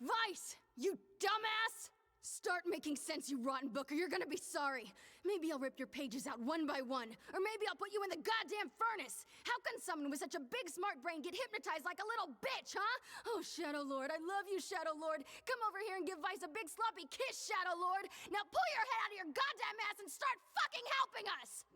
Vice, you dumbass! Start making sense, you rotten book, or you're gonna be sorry. Maybe I'll rip your pages out one by one, or maybe I'll put you in the goddamn furnace! How can someone with such a big smart brain get hypnotized like a little bitch, huh? Oh, Shadow Lord, I love you, Shadow Lord. Come over here and give Vice a big sloppy kiss, Shadow Lord. Now pull your head out of your goddamn ass and start fucking helping us!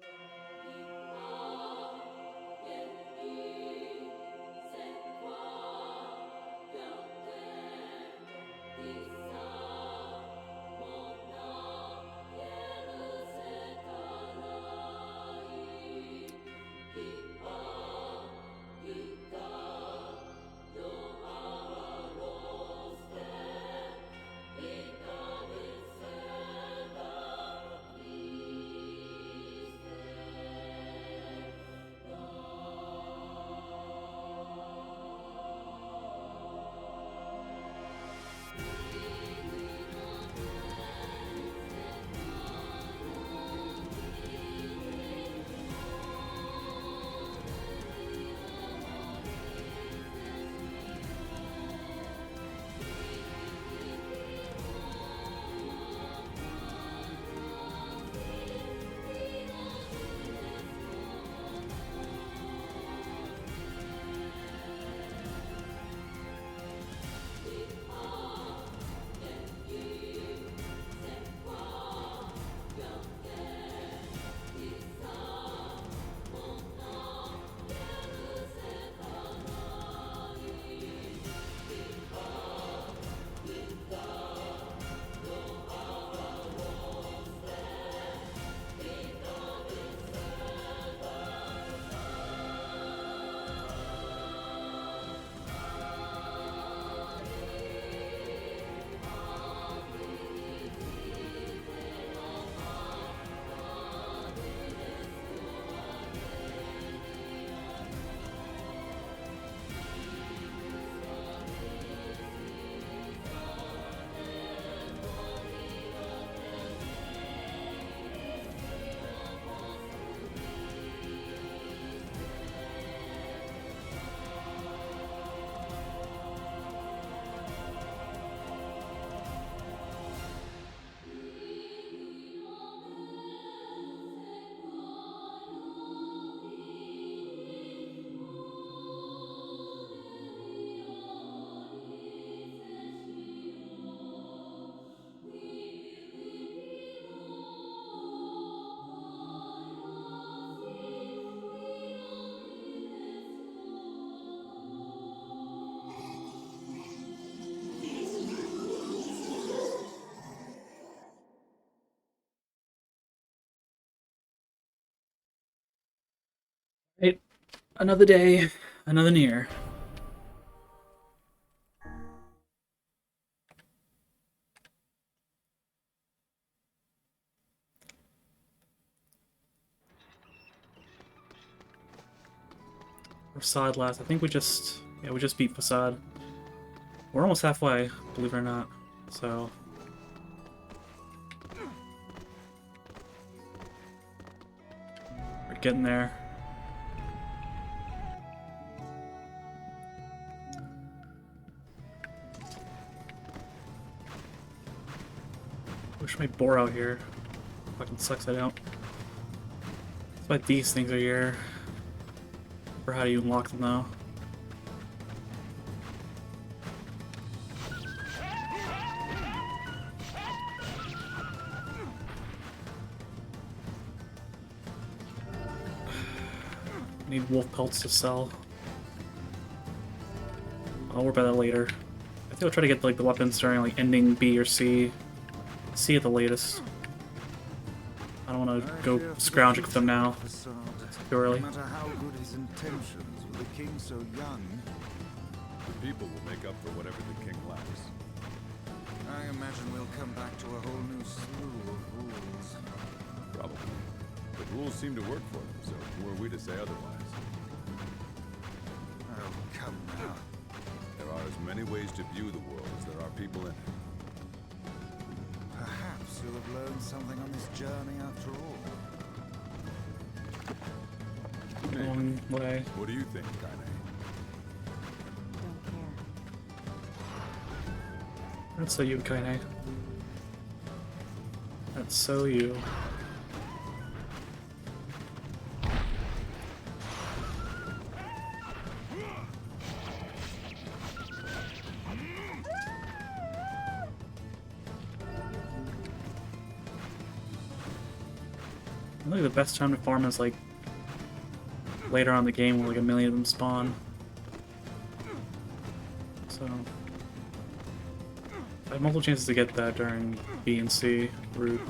Right. Another day, another NieR. Facade last. I think we just beat Facade. We're almost halfway, believe it or not. So we're getting there. Wish my boar out here. Fucking sucks I don't. That's why these things are here. Or how do you unlock them though? Need wolf pelts to sell. I'll worry about that later. I think I'll try to get like the weapons during like ending B or C. C at the latest. I don't want to go scrounging with them now. Too early. No matter how good his intentions, with the king so young, the people will make up for whatever the king lacks. I imagine we'll come back to a whole new slew of rules. Probably. But rules seem to work for them, so who are we to say otherwise? Oh, come now. There are as many ways to view the world as there are people in it. Perhaps you'll have learned something on this journey after all. Long way. What do you think, Kaine? Don't care. That's so you, Kaine. That's so you. I think the best time to farm is like later on in the game where like a million of them spawn. So I have multiple chances to get that during B and C route.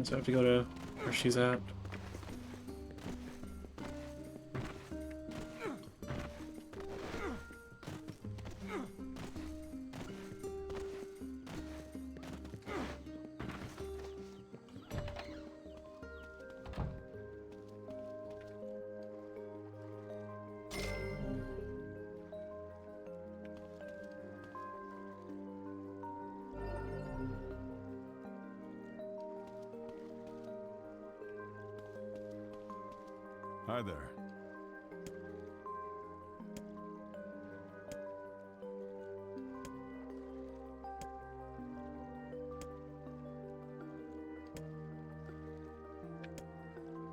So I have to go to where she's at. Hi there.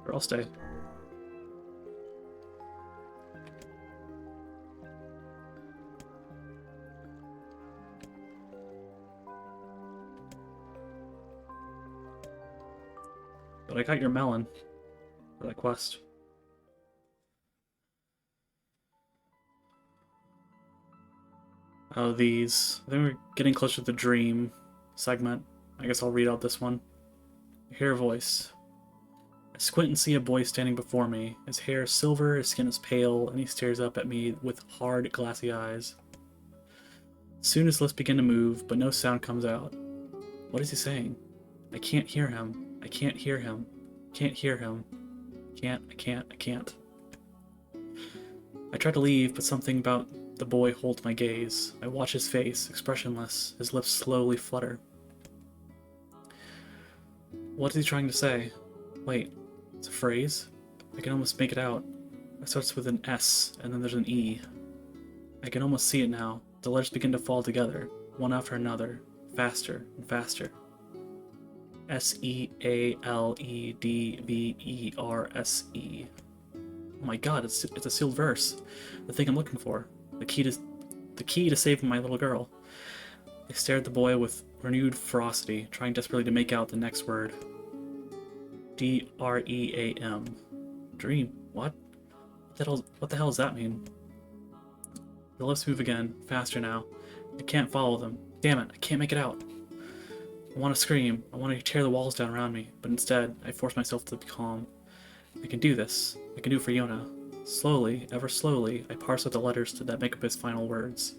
Or I'll stay. But I got your melon for that quest. Oh, these. I think we're getting closer to the dream segment. I guess I'll read out this one. I hear a voice. I squint and see a boy standing before me. His hair is silver, his skin is pale, and he stares up at me with hard, glassy eyes. Soon his lips begin to move, but no sound comes out. What is he saying? I can't hear him. I can't hear him. Can't hear him. I can't. I try to leave, but something about the boy holds my gaze. I watch his face, expressionless, his lips slowly flutter. What is he trying to say? Wait, it's a phrase? I can almost make it out. It starts with an S, and then there's an E. I can almost see it now. The letters begin to fall together, one after another, faster and faster. SEALEDVERSE. Oh my god, it's a sealed verse. The thing I'm looking for. The key to saving my little girl. I stare at the boy with renewed ferocity, trying desperately to make out the next word. DREAM. Dream. What? What the hell does that mean? The lips move again, faster now. I can't follow them. Damn it, I can't make it out. I want to scream. I want to tear the walls down around me, but instead, I force myself to be calm. I can do this. I can do it for Yona. Slowly, ever slowly, I parse out the letters that make up his final words.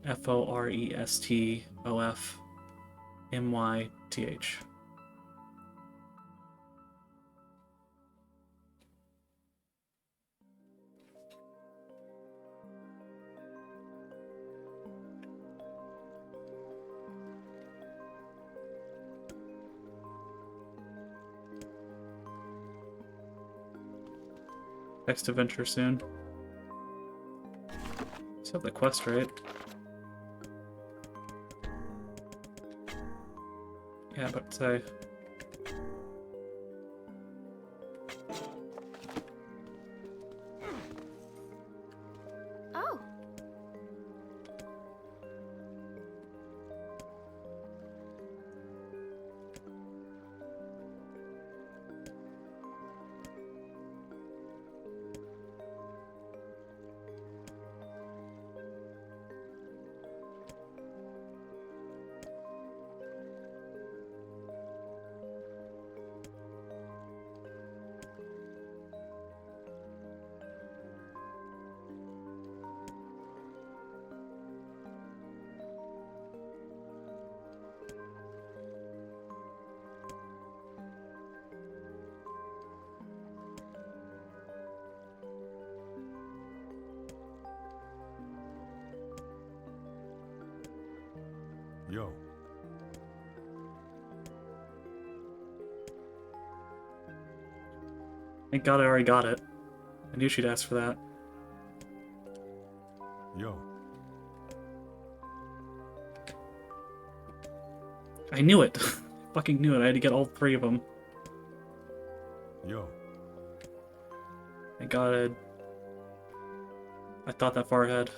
FORESTOFMYTH. Next adventure soon. Still have the quest, right? Yeah, about to say. Oh. Yo. Thank God I already got it. I knew she'd ask for that. Yo. I knew it! Fucking knew it. I had to get all 3 of them. Yo. Thank God I thought that far ahead.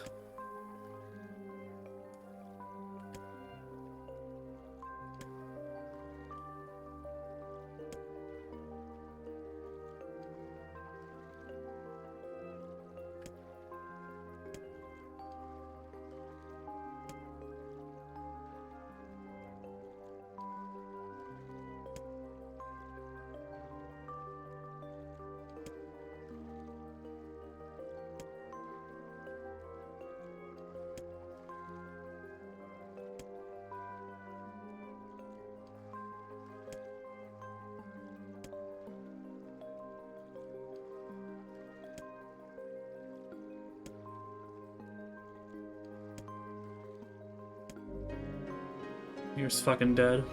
You're fucking dead.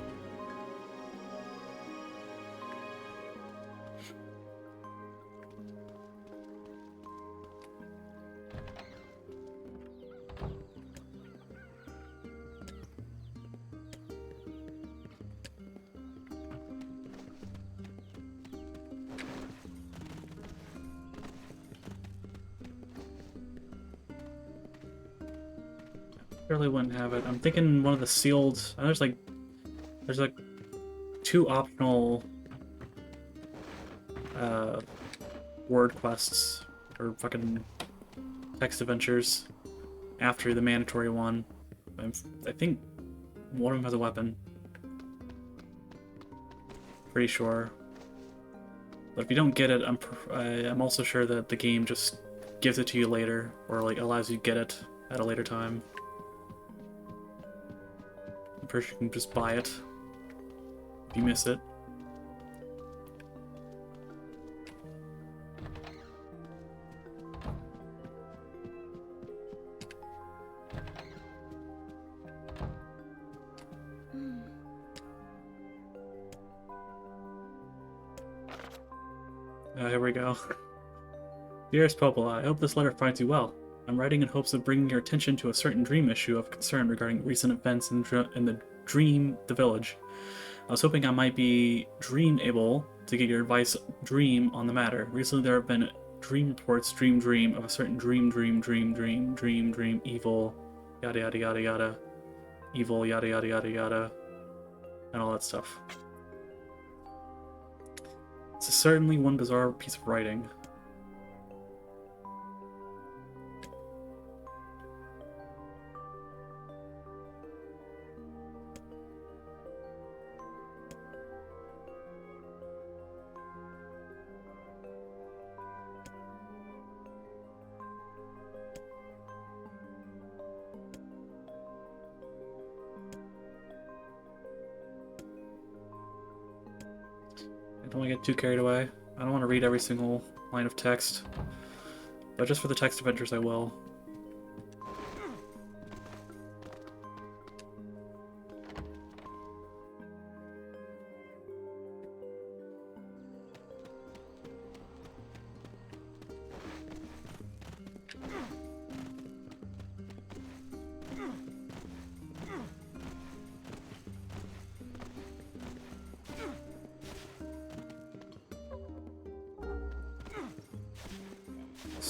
Surely wouldn't have it. I'm thinking one of the sealed. There's like 2 optional word quests or fucking text adventures after the mandatory one. I think one of them has a weapon. Pretty sure. But if you don't get it, I'm also sure that the game just gives it to you later, or like allows you to get it at a later time. I'm pretty sure you can just buy it if you miss it. Here we go. Dearest Popola, I hope this letter finds you well. I'm writing in hopes of bringing your attention to a certain dream issue of concern regarding recent events in the village. I was hoping I might be able to get your advice on the matter. Recently there have been dream reports, dream of a certain dream, evil, yada yada yada yada, evil, yada yada yada yada, and all that stuff. It's certainly one bizarre piece of writing. I don't want to get too carried away. I don't want to read every single line of text, but just for the text adventures I will.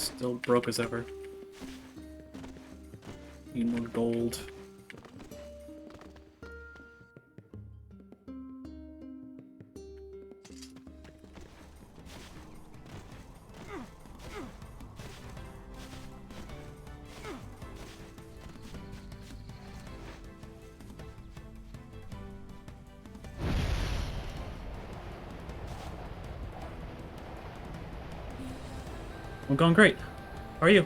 Still broke as ever. Need more gold. I'm going great. How are you?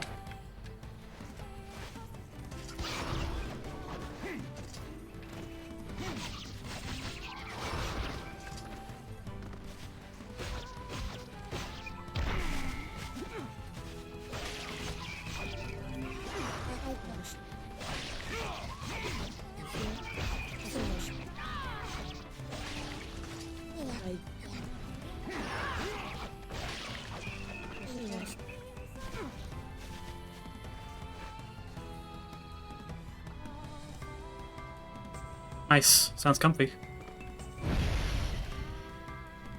Nice. Sounds comfy.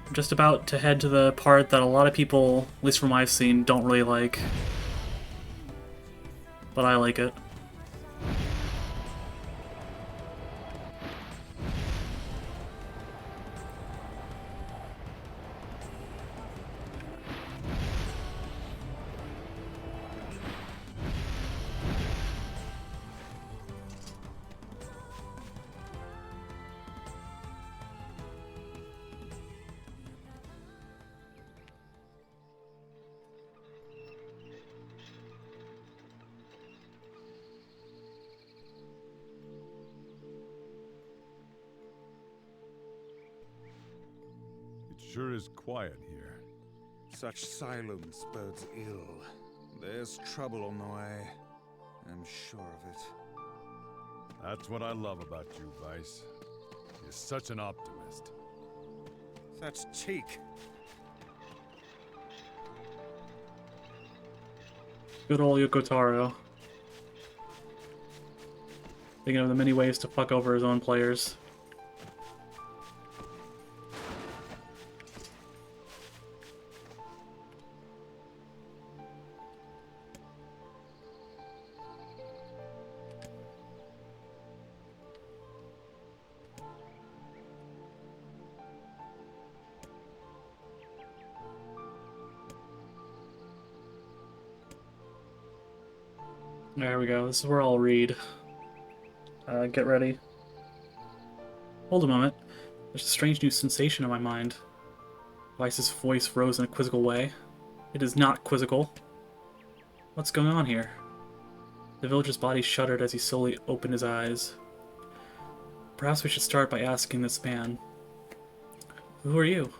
I'm just about to head to the part that a lot of people, at least from what I've seen, don't really like. But I like it. It sure is quiet here. Such silence bodes ill. There's trouble on the way. I'm sure of it. That's what I love about you, Vice. You're such an optimist. That's cheek. Good old Yokotaro. Thinking of the many ways to fuck over his own players. There we go. This is where I'll read. Get ready. Hold a moment. There's a strange new sensation in my mind. Vice's voice rose in a quizzical way. It is not quizzical. What's going on here? The villager's body shuddered as he slowly opened his eyes. Perhaps we should start by asking this man. Who are you?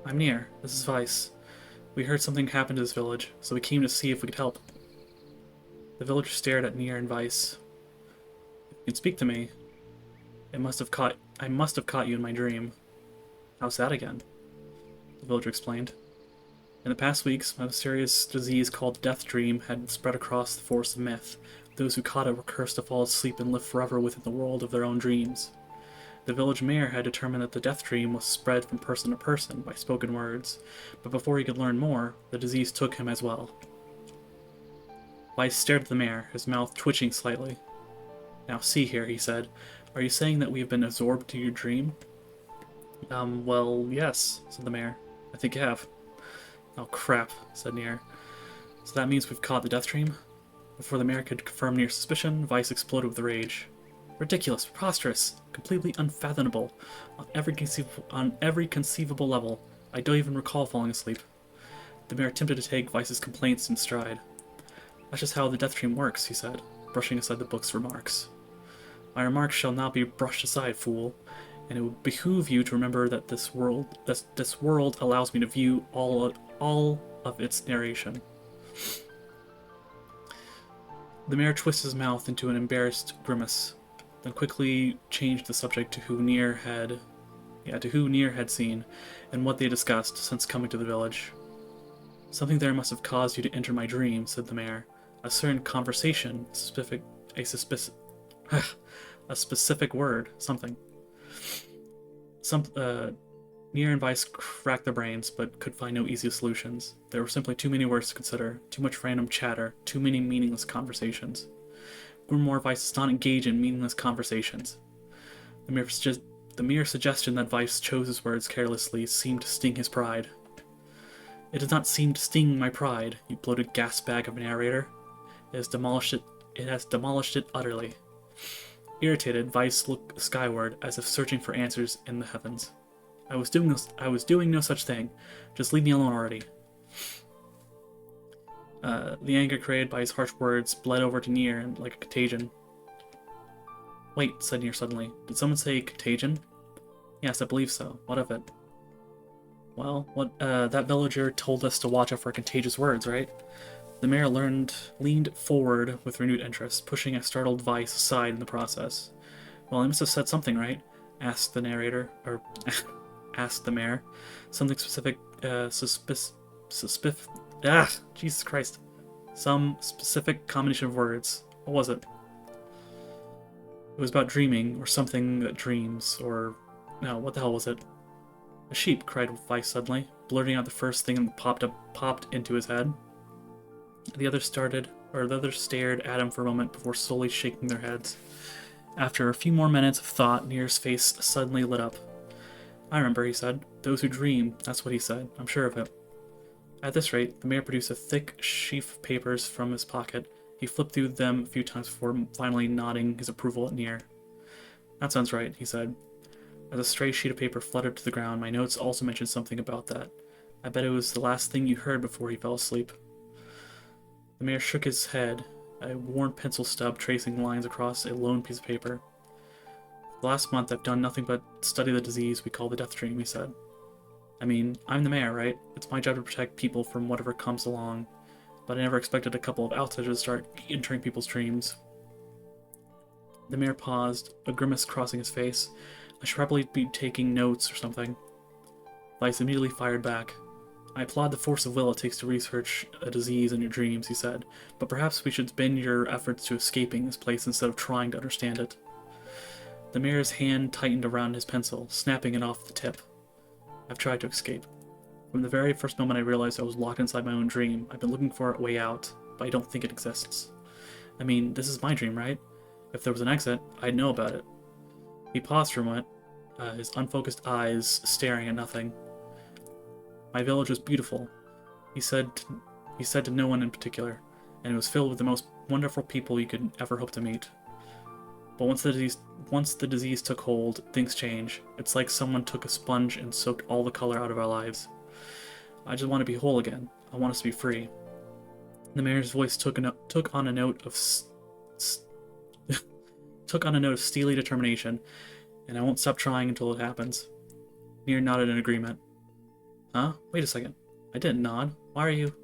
I'm NieR. This is Vice. We heard something happened to this village, so we came to see if we could help. The villager stared at NieR and Vice. You can speak to me. I must have caught you in my dream. How's that again? The villager explained. In the past weeks, a mysterious disease called Death Dream had spread across the forest of myth. Those who caught it were cursed to fall asleep and live forever within the world of their own dreams. The village mayor had determined that the Death Dream was spread from person to person by spoken words, but before he could learn more, the disease took him as well. Vice stared at the mayor, his mouth twitching slightly. Now see here, he said. Are you saying that we have been absorbed to your dream? Well, yes, said the mayor. I think you have. Oh crap, said NieR. So that means we've caught the Death Dream? Before the mayor could confirm NieR's suspicion, Vice exploded with rage. Ridiculous, preposterous, completely unfathomable, on every conceivable level. I don't even recall falling asleep. The mayor attempted to take Vice's complaints in stride. That's just how the Death Dream works, he said, brushing aside the book's remarks. My remarks shall not be brushed aside, fool, and it would behoove you to remember that this world allows me to view all of its narration. The mayor twisted his mouth into an embarrassed grimace, then quickly changed the subject to who NieR had seen, and what they discussed since coming to the village. Something there must have caused you to enter my dream, said the mayor. A certain conversation, a specific word, something. NieR and Weiss racked their brains, but could find no easy solutions. There were simply too many words to consider, too much random chatter, too many meaningless conversations. Grimoire Weiss does not engage in meaningless conversations. The mere suggestion that Weiss chose his words carelessly seemed to sting his pride. It does not seem to sting my pride, you bloated gas bag of a narrator. It has demolished it utterly. Irritated, Weiss looked skyward, as if searching for answers in the heavens. I was doing no such thing. Just leave me alone already. The anger created by his harsh words bled over to NieR and like a contagion. Wait, said NieR suddenly. Did someone say contagion? Yes, I believe so. What of it? Well, that villager told us to watch out for contagious words, right? The mayor leaned forward with renewed interest, pushing a startled Weiss aside in the process. Well, I must have said something, right? Asked the narrator, or asked the mayor. Something specific, Jesus Christ. Some specific combination of words. What was it? It was about dreaming, or something that dreams, or... No, what the hell was it? A sheep, cried Weiss suddenly, blurting out the first thing that popped into his head. The others stared at him for a moment before slowly shaking their heads. After a few more minutes of thought, NieR's face suddenly lit up. I remember, he said. Those who dream, that's what he said. I'm sure of it. At this rate, the mayor produced a thick sheaf of papers from his pocket. He flipped through them a few times before finally nodding his approval at NieR. That sounds right, he said. As a stray sheet of paper fluttered to the ground, my notes also mentioned something about that. I bet it was the last thing you heard before he fell asleep. The mayor shook his head, a worn pencil stub tracing lines across a lone piece of paper. The last month I've done nothing but study the disease we call the death dream, he said. I mean, I'm the mayor, right? It's my job to protect people from whatever comes along, but I never expected a couple of outages to start entering people's dreams. The mayor paused, a grimace crossing his face. I should probably be taking notes or something. Weiss immediately fired back. I applaud the force of will it takes to research a disease in your dreams, he said, but perhaps we should bend your efforts to escaping this place instead of trying to understand it. The mayor's hand tightened around his pencil, snapping it off the tip. I've tried to escape. From the very first moment I realized I was locked inside my own dream, I've been looking for a way out, but I don't think it exists. I mean, this is my dream, right? If there was an exit, I'd know about it. He paused for a moment, his unfocused eyes staring at nothing. My village was beautiful, he said to no one in particular, and it was filled with the most wonderful people you could ever hope to meet. But once the disease took hold, things change. It's like someone took a sponge and soaked all the color out of our lives. I just want to be whole again. I want us to be free. The mayor's voice took on a note of steely determination, and I won't stop trying until it happens. NieR nodded in agreement. Huh? Wait a second. I didn't nod. Why are you...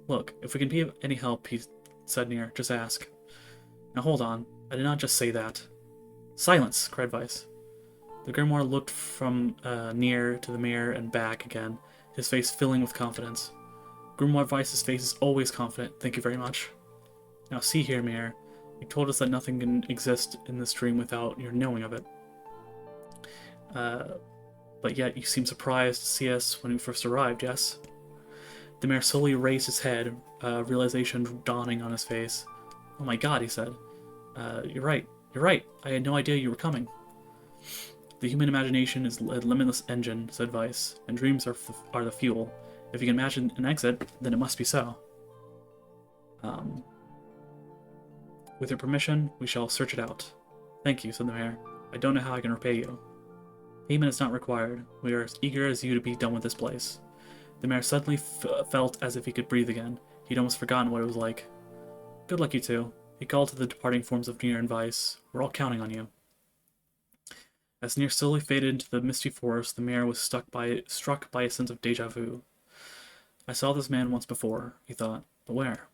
Look, if we can be of any help, said NieR, just ask. Now hold on. I did not just say that. Silence! Cried Weiss. The grimoire looked from NieR to the mayor and back again, his face filling with confidence. Grimoire Weiss's face is always confident, thank you very much. Now see here, mayor. You told us that nothing can exist in this dream without your knowing of it. But yet you seem surprised to see us when we first arrived, yes? The mayor slowly raised his head, realization dawning on his face. Oh my god, he said. You're right. I had no idea you were coming. The human imagination is a limitless engine, said Weiss, and dreams are the fuel. If you can imagine an exit, then it must be so. With your permission, we shall search it out. Thank you, said the mayor. I don't know how I can repay you. Payment is not required. We are as eager as you to be done with this place. The mayor suddenly felt as if he could breathe again. He'd almost forgotten what it was like. Good luck, you two. He called to the departing forms of NieR and Weiss. We're all counting on you. As NieR slowly faded into the misty forest, the mayor was struck by a sense of deja vu. I saw this man once before, he thought, but where?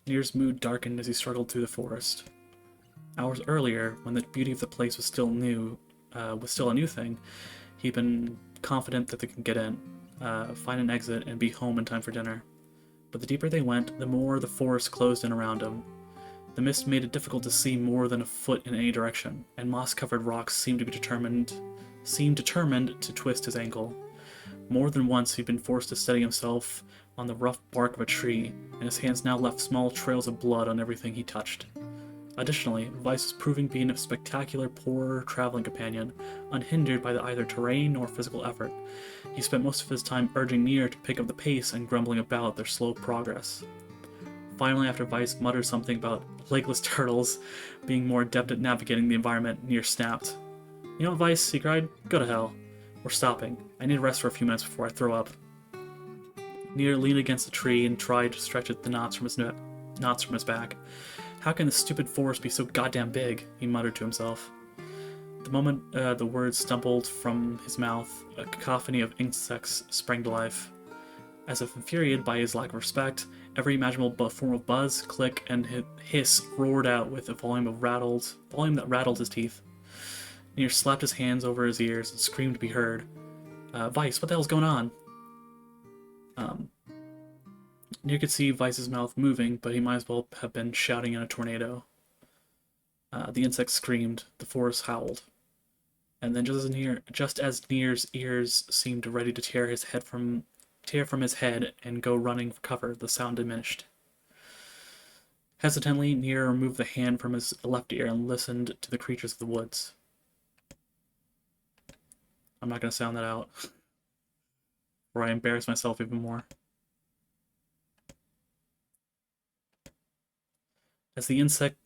NieR's mood darkened as he struggled through the forest. Hours earlier, when the beauty of the place was still a new thing, he'd been confident that they could get in, find an exit, and be home in time for dinner. But the deeper they went, the more the forest closed in around him. The mist made it difficult to see more than a foot in any direction, and moss-covered rocks seemed to be determined seemed determined to twist his ankle. More than once he'd been forced to steady himself on the rough bark of a tree, and his hands now left small trails of blood on everything he touched. Additionally, Weiss was proving being a spectacular poor traveling companion, unhindered by either terrain or physical effort. He spent most of his time urging NieR to pick up the pace and grumbling about their slow progress. Finally, after Weiss muttered something about legless turtles being more adept at navigating the environment, NieR snapped. "You know what, Weiss?" he cried. "Go to hell. We're stopping. I need a rest for a few minutes before I throw up." NieR leaned against the tree and tried to stretch the knots from his back. "How can this stupid forest be so goddamn big?" he muttered to himself. The moment the words stumbled from his mouth, a cacophony of insects sprang to life. As if infuriated by his lack of respect, every imaginable form of buzz, click, and hiss roared out with a volume that rattled his teeth. NieR slapped his hands over his ears and screamed to be heard. "Weiss, what the hell's going on?" NieR could see Weiss's mouth moving, but he might as well have been shouting in a tornado. The insects screamed, the forest howled. And then just as NieR's ears seemed ready to tear from his head and go running for cover, the sound diminished. Hesitantly, NieR removed the hand from his left ear and listened to the creatures of the woods. I'm not going to sound that out, or I embarrass myself even more. As the insect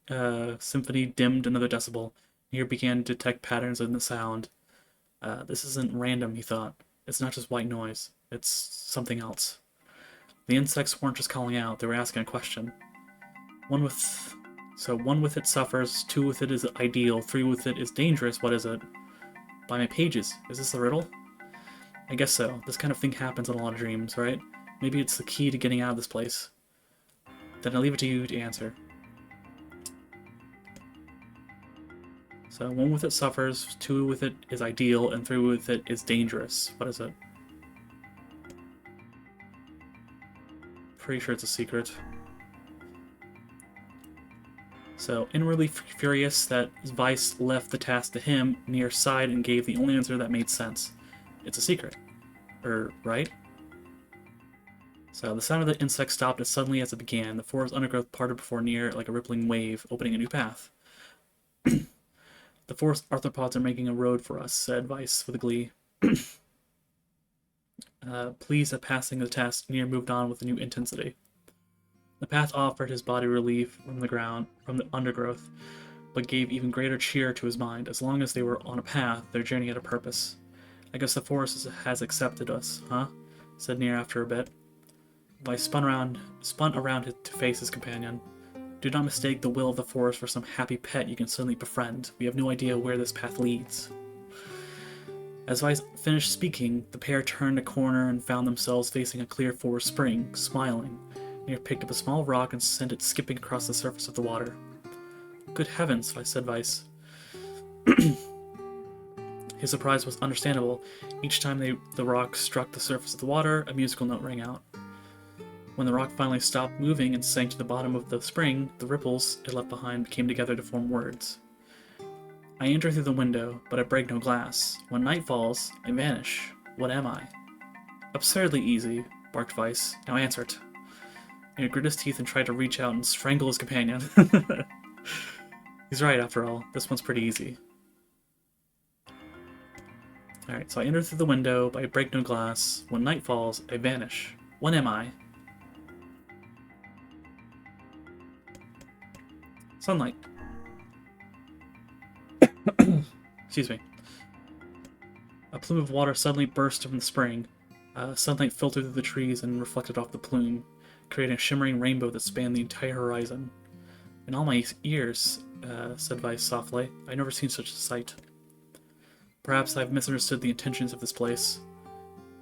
symphony dimmed another decibel, NieR began to detect patterns in the sound. This isn't random, he thought. It's not just white noise. It's something else. The insects weren't just calling out, they were asking a question. One with it suffers, 2 with it is ideal, 3 with it is dangerous, what is it? By my pages, is this the riddle? I guess so. This kind of thing happens in a lot of dreams, right? Maybe it's the key to getting out of this place. Then I leave it to you to answer. So 1 with it suffers, 2 with it is ideal, and 3 with it is dangerous. What is it? Pretty sure it's a secret. So, inwardly furious that Weiss left the task to him, NieR sighed and gave the only answer that made sense. It's a secret. Right? So, the sound of the insect stopped as suddenly as it began. The forest undergrowth parted before NieR like a rippling wave, opening a new path. "The forest arthropods are making a road for us," said Weiss with glee. Pleased at passing the test, NieR moved on with a new intensity. The path offered his body relief from the undergrowth, but gave even greater cheer to his mind. As long as they were on a path, their journey had a purpose. "I guess the forest has accepted us, huh?" said NieR after a bit. Weiss spun around to face his companion. "Do not mistake the will of the forest for some happy pet you can suddenly befriend. We have no idea where this path leads." As Weiss finished speaking, the pair turned a corner and found themselves facing a clear forest spring, smiling. NieR picked up a small rock and sent it skipping across the surface of the water. "Good heavens," said Weiss. His surprise was understandable. Each time the rock struck the surface of the water, a musical note rang out. When the rock finally stopped moving and sank to the bottom of the spring, the ripples it left behind came together to form words. "I enter through the window, but I break no glass. When night falls, I vanish. What am I?" "Absurdly easy," barked Weiss. "Now answer it." NieR grit his teeth and tried to reach out and strangle his companion. He's right, after all. This one's pretty easy. Alright, so I enter through the window, but I break no glass. When night falls, I vanish. What am I? Sunlight. Excuse me. A plume of water suddenly burst from the spring. Sunlight filtered through the trees and reflected off the plume, creating a shimmering rainbow that spanned the entire horizon. "In all my years," said Weiss softly, "I've never seen such a sight. Perhaps I've misunderstood the intentions of this place."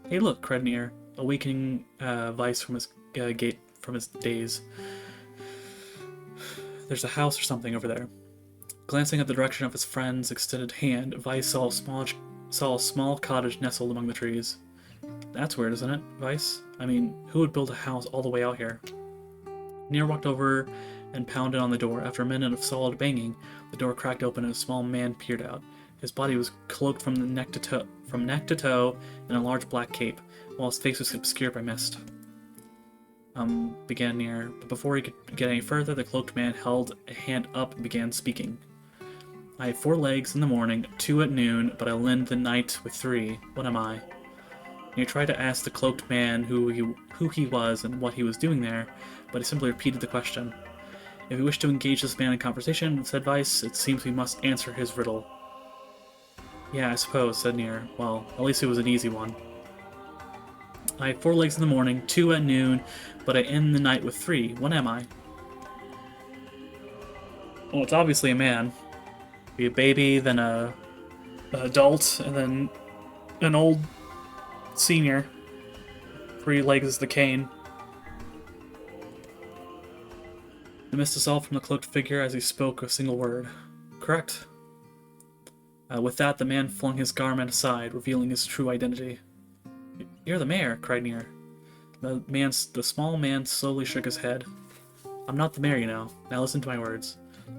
"Hey, look!" cried NieR, awakening Weiss from his daze. "There's a house or something over there." Glancing at the direction of his friend's extended hand, Weiss saw a small cottage nestled among the trees. "That's weird, isn't it, Weiss? I mean, who would build a house all the way out here?" NieR walked over and pounded on the door. After a minute of solid banging, the door cracked open and a small man peered out. His body was cloaked from neck to toe in a large black cape, while his face was obscured by mist. Began NieR, but before he could get any further, the cloaked man held a hand up and began speaking. I have 4 legs in the morning, 2 at noon, but I lend the night with 3. What am I? NieR tried to ask the cloaked man who he was and what he was doing there, but he simply repeated the question. If we wish to engage this man in conversation, said Weiss, it seems we must answer his riddle. Yeah, I suppose, said NieR. Well, at least it was an easy one. I have 4 legs in the morning, 2 at noon, but I end the night with 3. What am I? Well, it's obviously a man. Be a baby, then an adult, and then an old senior. 3 legs is the cane. The mist dissolved from the cloaked figure as he spoke a single word. Correct. With that, the man flung his garment aside, revealing his true identity. You're the mayor, cried NieR. The small man slowly shook his head. I'm not the mayor, you know. Now listen to my words.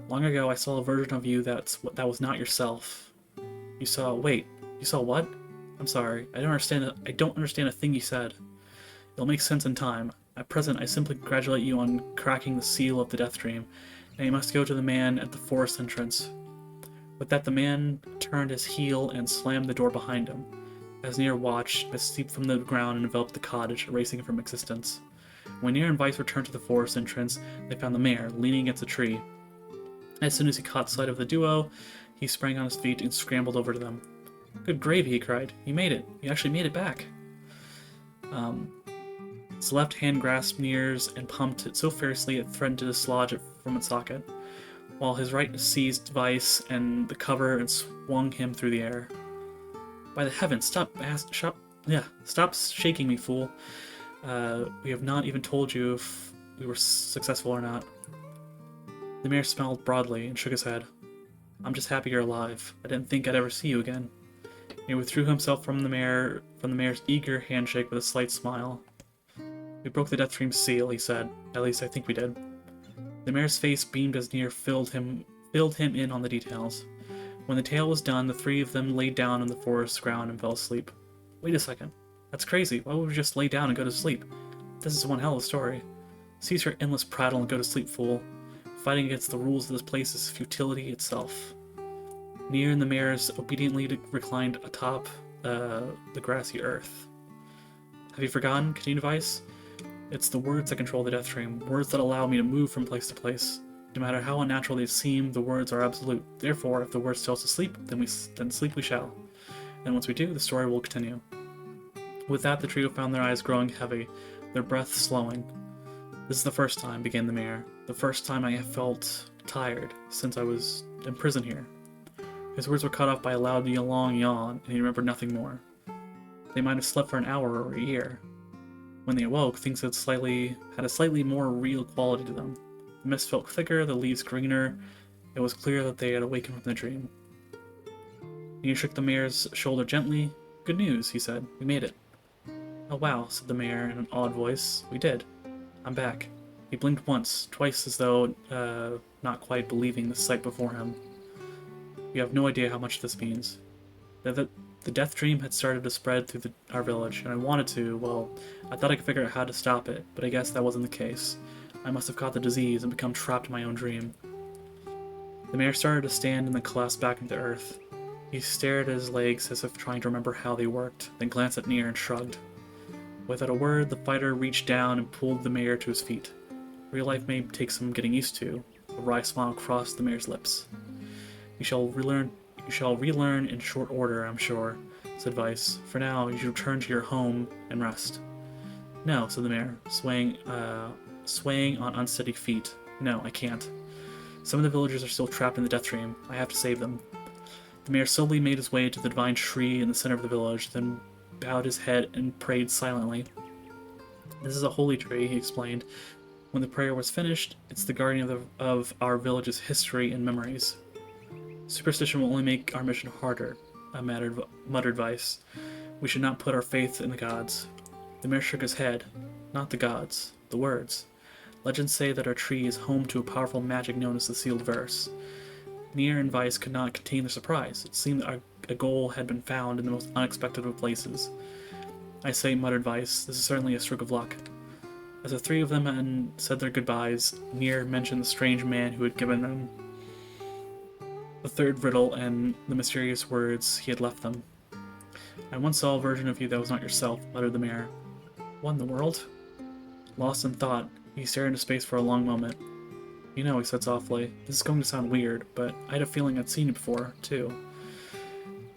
Long ago, I saw a version of you that was not yourself. You saw what? I'm sorry. I don't understand a thing you said. It'll make sense in time. At present, I simply congratulate you on cracking the seal of the Death Dream. Now you must go to the man at the forest entrance. With that, the man turned his heel and slammed the door behind him. As NieR watched, mist seeped from the ground and enveloped the cottage, erasing it from existence. When NieR and Weiss returned to the forest entrance, they found the mayor, leaning against a tree. As soon as he caught sight of the duo, he sprang on his feet and scrambled over to them. Good gravy, he cried. You made it. You actually made it back. His left hand grasped NieR's and pumped it so fiercely it threatened to dislodge it from its socket, while his right seized Weiss and the cover and swung him through the air. By the heavens, stop shaking me, fool. We have not even told you if we were successful or not. The mayor smiled broadly and shook his head. I'm just happy you're alive. I didn't think I'd ever see you again. He withdrew himself from the mayor's eager handshake with a slight smile. We broke the Death Dream seal, he said. At least I think we did. The mayor's face beamed as NieR filled him in on the details. When the tale was done, the 3 of them laid down on the forest ground and fell asleep. Wait a second. That's crazy. Why would we just lay down and go to sleep? This is one hell of a story. Cease your endless prattle and go to sleep, fool. Fighting against the rules of this place is futility itself. NieR and the mayors obediently reclined atop the grassy earth. Have you forgotten? Continued Weiss. It's the words that control the Death Dream, words that allow me to move from place to place. No matter how unnatural they seem, the words are absolute. Therefore, if the words tell us to sleep, then sleep we shall. And once we do, the story will continue. With that, the trio found their eyes growing heavy, their breath slowing. This is the first time, began the mayor. The first time I have felt tired since I was in prison here. His words were cut off by a loud, long yawn, and he remembered nothing more. They might have slept for an hour or a year. When they awoke, things had a slightly more real quality to them. The mist felt thicker, the leaves greener. It was clear that they had awakened from the dream. NieR shook the mayor's shoulder gently. Good news, he said. We made it. Oh wow, said the mayor in an awed voice. We did. I'm back. He blinked once, twice as though not quite believing the sight before him. You have no idea how much this means. The Death Dream had started to spread through our village, and I wanted to, well, I thought I could figure out how to stop it, but I guess that wasn't the case. I must have caught the disease and become trapped in my own dream. The mayor started to stand and then collapsed back into earth. He stared at his legs as if trying to remember how they worked, then glanced at NieR and shrugged. Without a word, the fighter reached down and pulled the mayor to his feet. Real life may take some getting used to. A wry smile crossed the mayor's lips. You shall relearn in short order, I'm sure, said Weiss. For now, you should return to your home and rest. No, said the mayor, swaying on unsteady feet. No, I can't. Some of the villagers are still trapped in the Death Dream. I have to save them. The mayor slowly made his way to the divine tree in the center of the village, then bowed his head and prayed silently. This is a holy tree, he explained. When the prayer was finished, it's the guardian of our village's history and memories. Superstition will only make our mission harder, muttered Weiss. We should not put our faith in the gods. The mayor shook his head. Not the gods, the words. Legends say that our tree is home to a powerful magic known as the Sealed Verse. NieR and Vice could not contain their surprise. It seemed that a goal had been found in the most unexpected of places. "I say," muttered Vice, "this is certainly a stroke of luck." As the three of them had said their goodbyes, NieR mentioned the strange man who had given them the third riddle and the mysterious words he had left them. "I once saw a version of you that was not yourself," muttered the mayor. "What in the world?" Lost in thought, he stared into space for a long moment. "You know," he said softly, "this is going to sound weird, but I had a feeling I'd seen you before, too."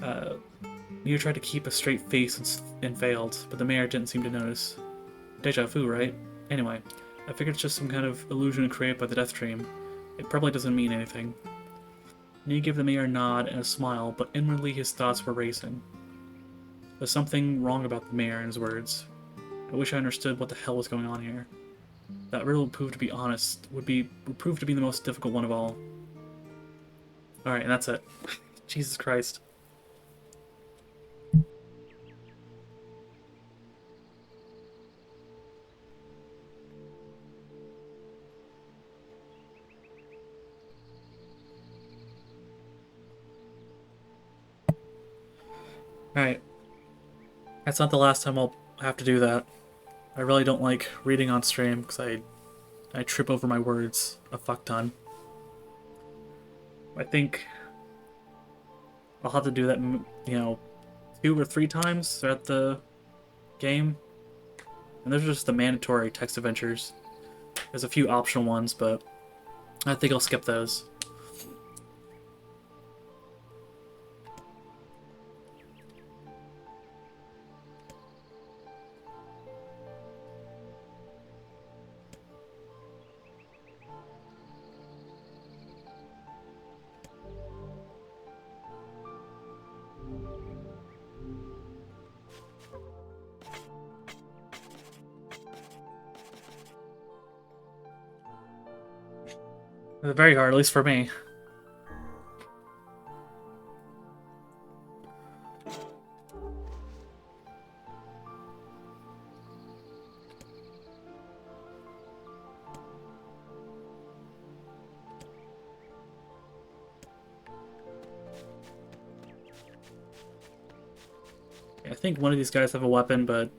NieR tried to keep a straight face and failed, but the mayor didn't seem to notice. Deja vu, right? Anyway, I figured it's just some kind of illusion created by the death dream. It probably doesn't mean anything. NieR gave the mayor a nod and a smile, but inwardly his thoughts were racing. There's something wrong about the mayor and his words. I wish I understood what the hell was going on here. That riddle would prove to be honest, would prove to be the most difficult one of all. Alright, and that's it. Jesus Christ. Alright. That's not the last time I'll have to do that. I really don't like reading on stream because I trip over my words a fuck ton. I think I'll have to do that, 2 or 3 times throughout the game. And those are just the mandatory text adventures. There's a few optional ones, but I think I'll skip those. Very hard, at least for me. I think one of these guys have a weapon, but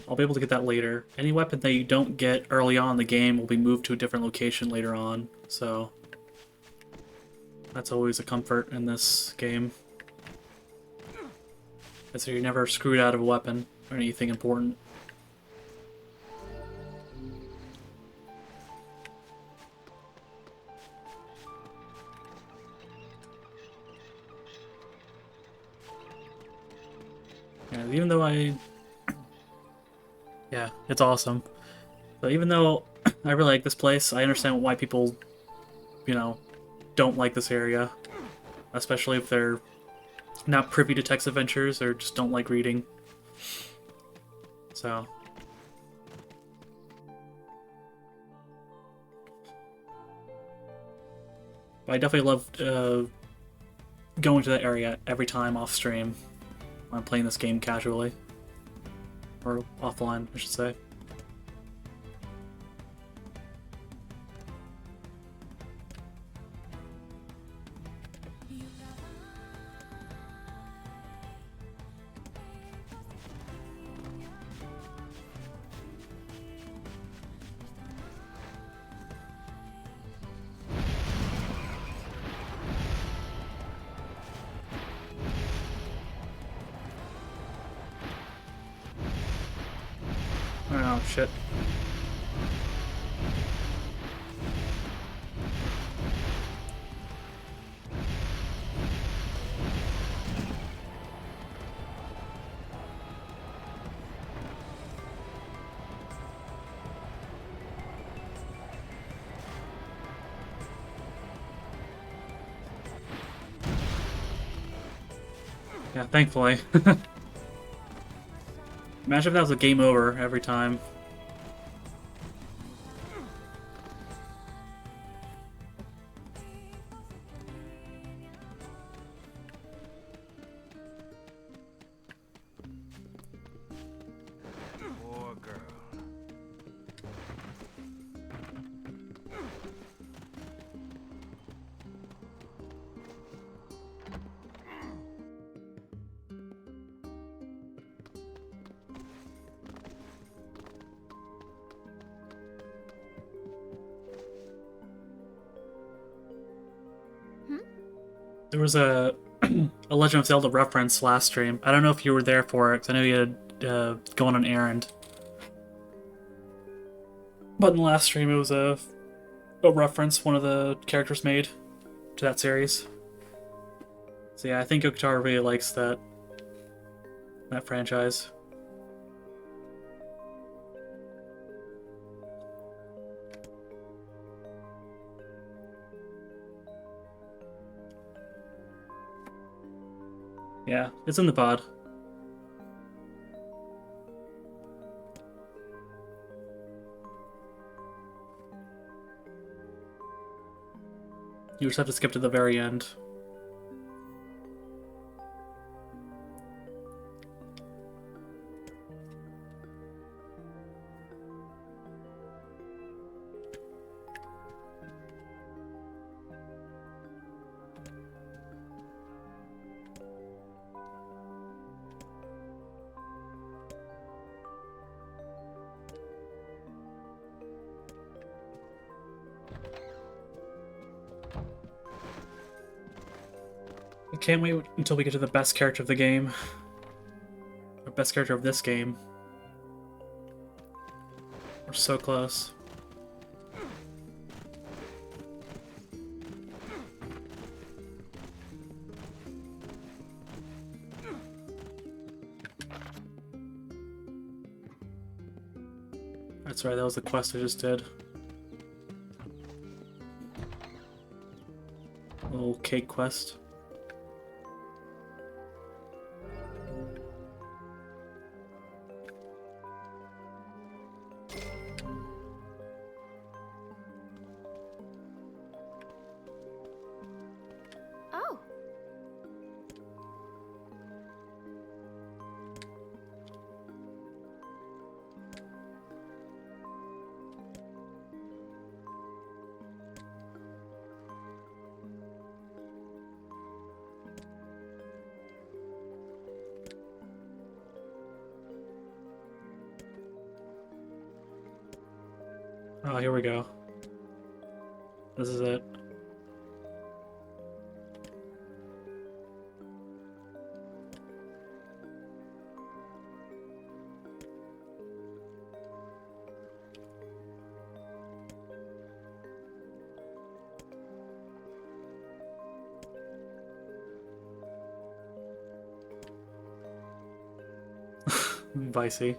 I'll be able to get that later. Any weapon that you don't get early on in the game will be moved to a different location later on, so that's always a comfort in this game. So you're never screwed out of a weapon or anything important. Yeah, even though yeah, it's awesome. So even though I really like this place, I understand why people, don't like this area. Especially if they're not privy to text adventures or just don't like reading. So. But I definitely love going to that area every time off stream when I'm playing this game casually. Or offline, I should say. Oh, shit. Yeah, thankfully. Imagine if that was a game over every time. Poor girl. There was a a Legend of Zelda reference last stream. I don't know if you were there for it, because I know you had gone on an errand. But in the last stream, it was a reference one of the characters made to that series. So yeah, I think Yokotaro really likes that franchise. Yeah, it's in the pod. You just have to skip to the very end. I can't wait until we get to the best character of the game. Or best character of this game. We're so close. That's right, that was the quest I just did. Little cake quest. Oh. Oh, here we go. This is it. Vicey.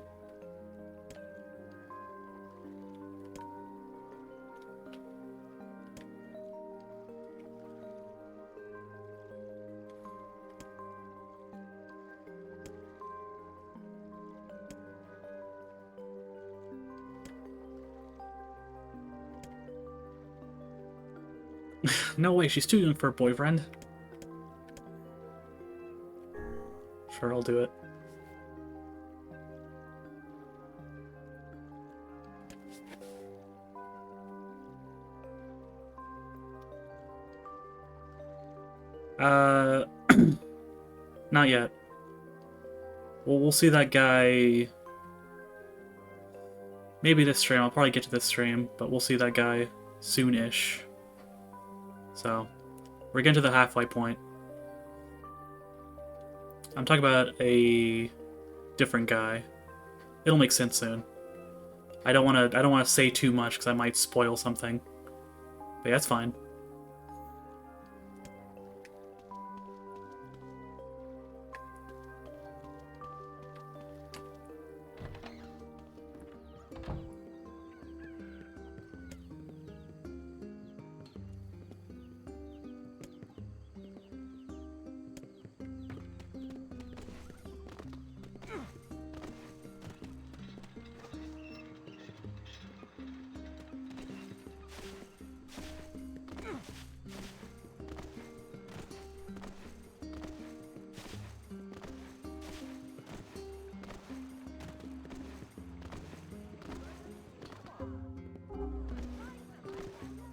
No way, she's too young for a boyfriend. Sure, I'll do it. Not yet. Well, we'll see that guy... Maybe this stream. I'll probably get to this stream, but we'll see that guy soon-ish. So, we're getting to the halfway point. I'm talking about a different guy. It'll make sense soon. I don't want to say too much because I might spoil something. But yeah, that's fine.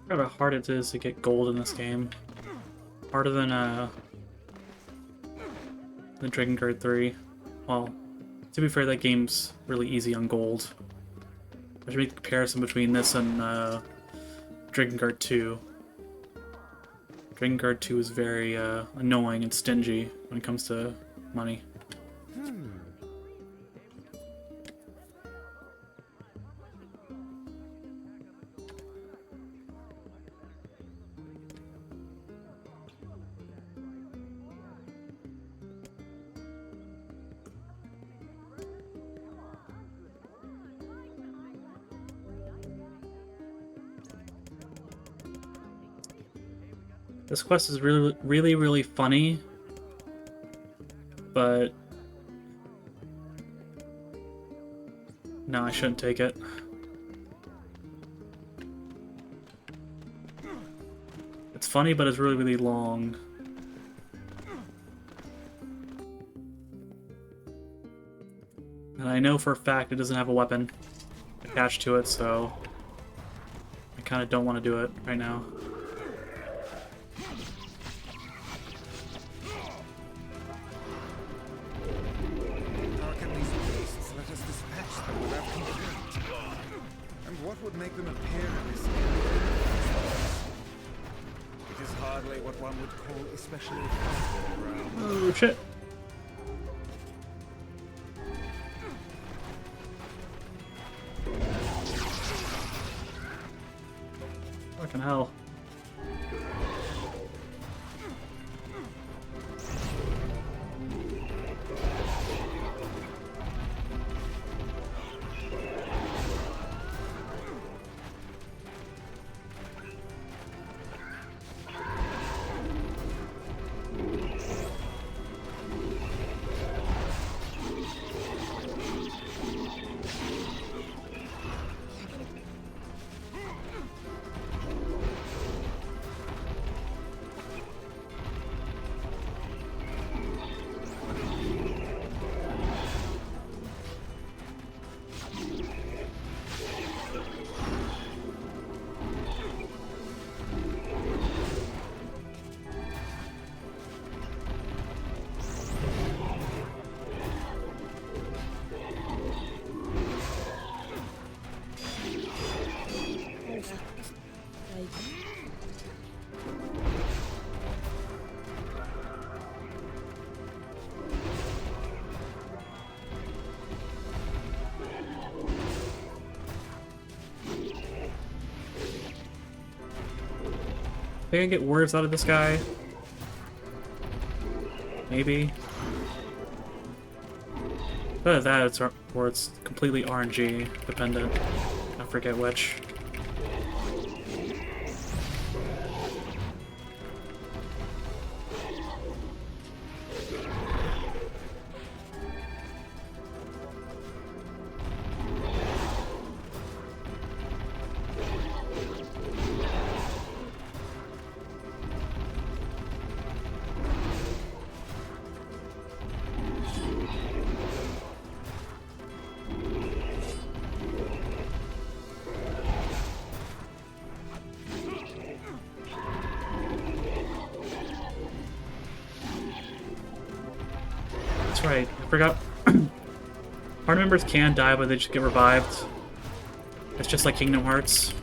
How hard it is to get gold in this game. Harder than Dragon Guard 3. Well, to be fair, that game's really easy on gold. I should make a comparison between this and Dragon Guard 2. Dragon Guard 2 is very annoying and stingy when it comes to money. This quest is really funny, but no, I shouldn't take it. It's funny, but it's really long. And I know for a fact it doesn't have a weapon attached to it, so I kind of don't want to do it right now. What would make them appear in this area? It is hardly what one would call especially fertile ground. Oh shit. Fucking hell. Think I can get words out of this guy? Maybe. Other than that, it's completely RNG dependent. I forget which. That's right, I forgot. Party members can die, but they just get revived. It's just like Kingdom Hearts.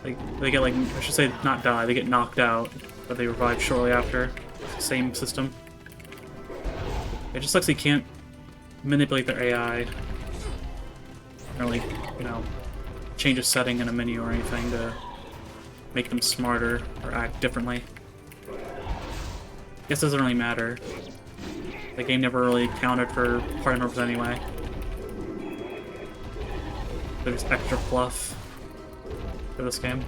They get like, I should say not die, they get knocked out, but they revive shortly after. Same system. It just looks like you can't manipulate their AI. Or like, you know, change a setting in a menu or anything to make them smarter or act differently. Guess it doesn't really matter. The game never really counted for party members anyway. There's extra fluff for this game.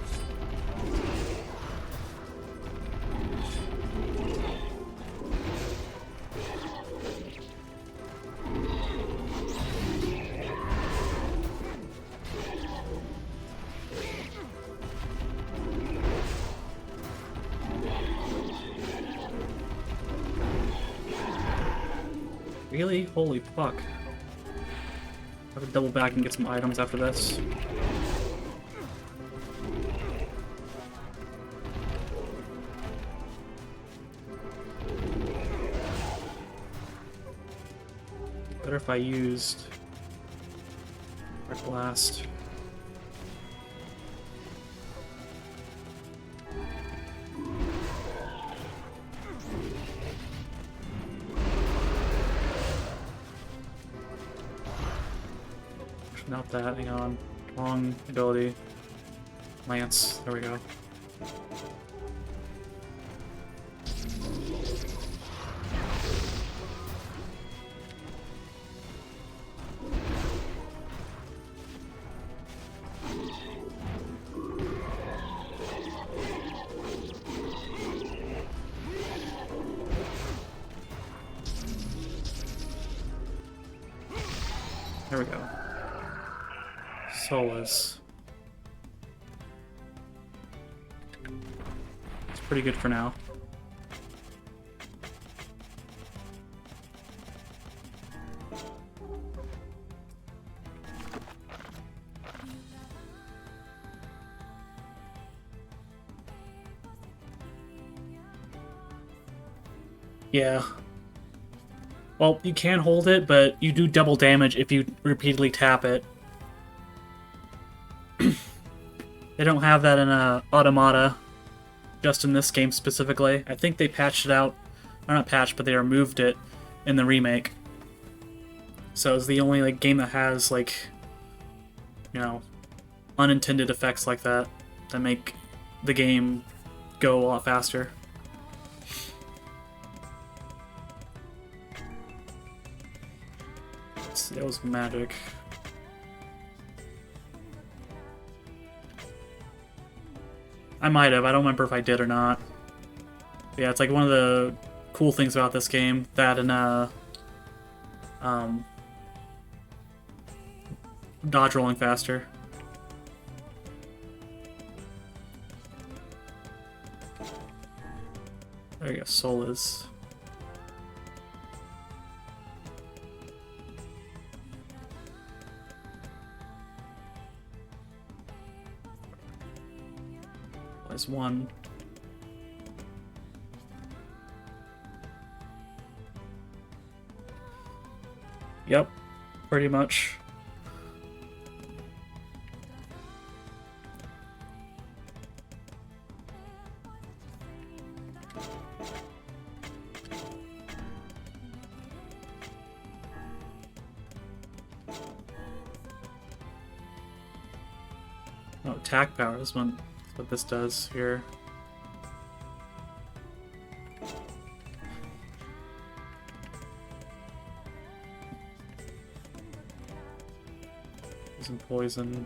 Really? Holy fuck. I have to double back and get some items after this. Better if I used Red Blast. Not that, hang on. Wrong ability. Lance, there we go. There we go. Solace. It's pretty good for now. Yeah. Well, you can hold it, but you do double damage if you repeatedly tap it. They don't have that in Automata, just in this game specifically. I think they patched it out, or not patched, but they removed it in the remake. So it's the only game that has unintended effects like that that make the game go a lot faster. That was magic. I might have. I don't remember if I did or not. But yeah, it's one of the cool things about this game. That and dodge rolling faster. There you go. Solas. Is one. Yep, pretty much. Oh, attack power is one. What this does here. Some poison.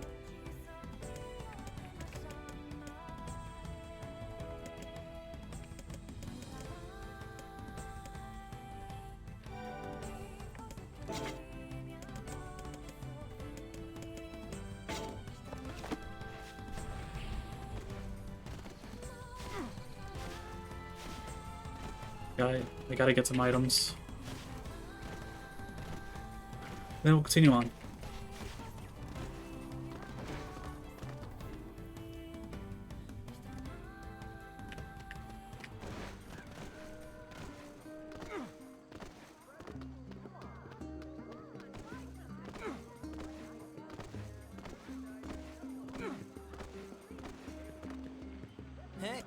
I gotta get some items. Then we'll continue on. Hey.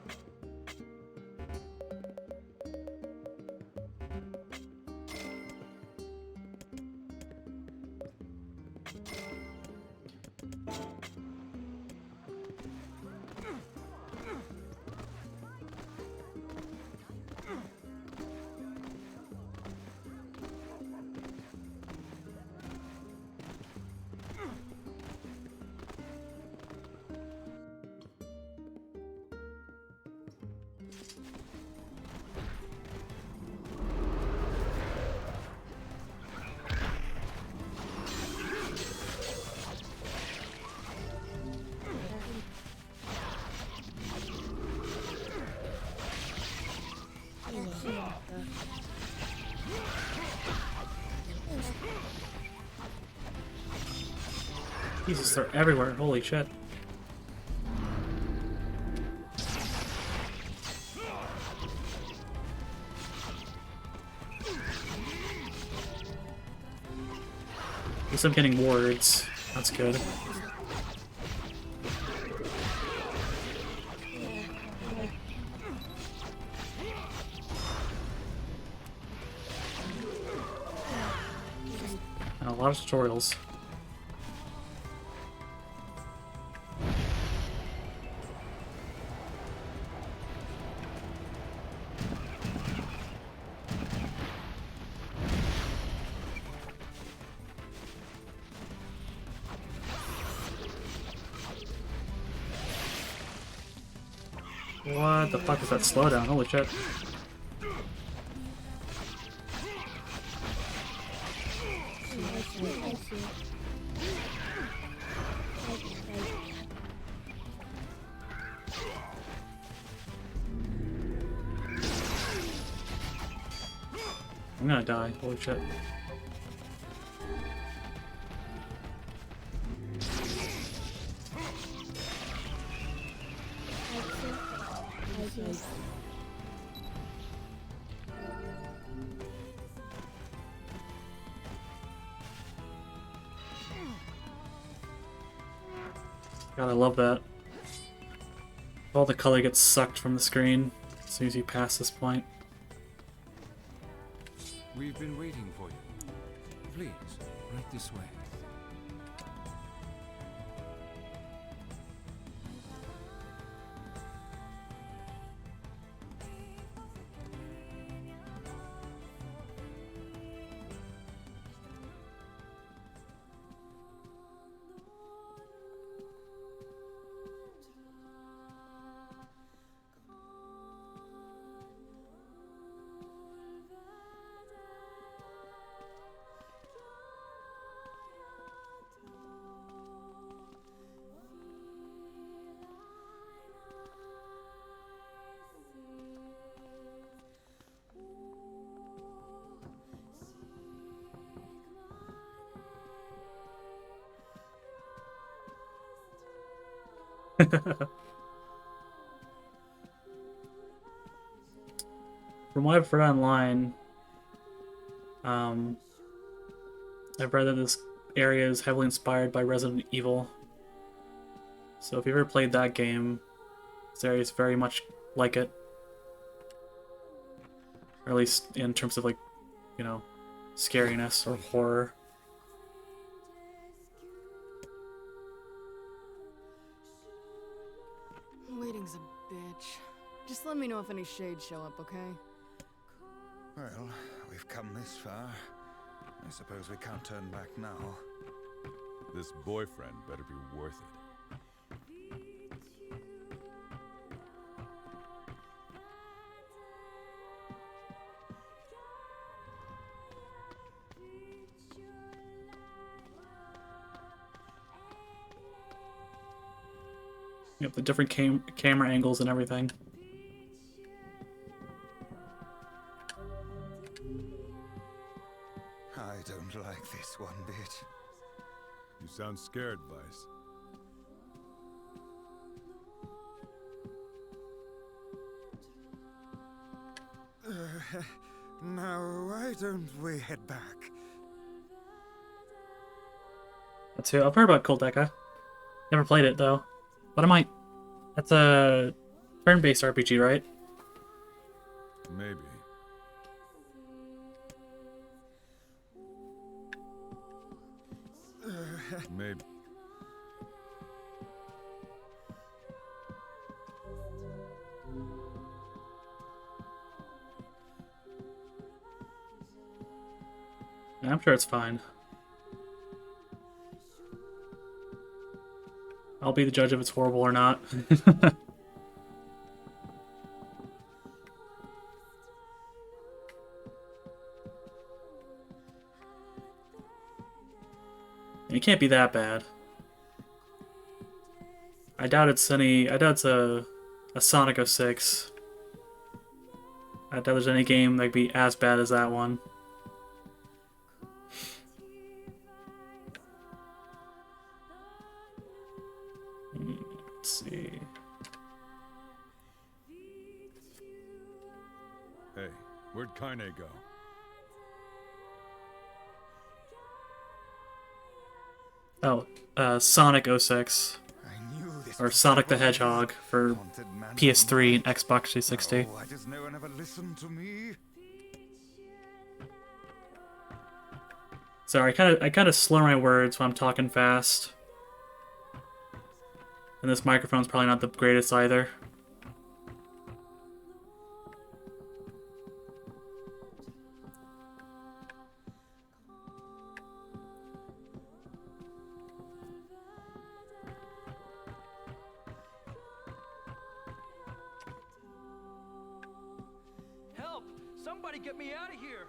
Jesus, they're everywhere. Holy shit. At least I'm getting wards. That's good. And a lot of tutorials. What the fuck is that slowdown? Holy shit. I'm gonna die. Holy shit. God, I love that. All the color gets sucked from the screen as soon as you pass this point. We've been waiting for you. Please, right this way. From what I've read online, I've read that this area is heavily inspired by Resident Evil. So if you ever played that game, this area is very much like it. Or at least in terms of, like, you know, scariness or horror. Waiting's a bitch. Just let me know if any shades show up, okay? Well, we've come this far. I suppose we can't turn back now. This boyfriend better be worth it. Yep, the different camera angles and everything. I don't like this one bit. You sound scared, Vice. Now, why don't we head back? That's who I've heard about Cold Deca. Never played it though. But I might. That's a turn-based RPG, right? Maybe. Maybe. I'm sure it's fine. I'll be the judge if it's horrible or not. It can't be that bad. I doubt it's a Sonic 06. I doubt there's any game that'd be as bad as that one. Let's see. Hey, where'd Kaine go? Oh, Sonic 06. I knew this Or was Sonic the trouble. Hedgehog for Haunted man PS3 and of the Xbox 360. night. Oh, why does no one ever listen to me? Sorry, I kind of slur my words when I'm talking fast. And this microphone's probably not the greatest either. Somebody get me out of here!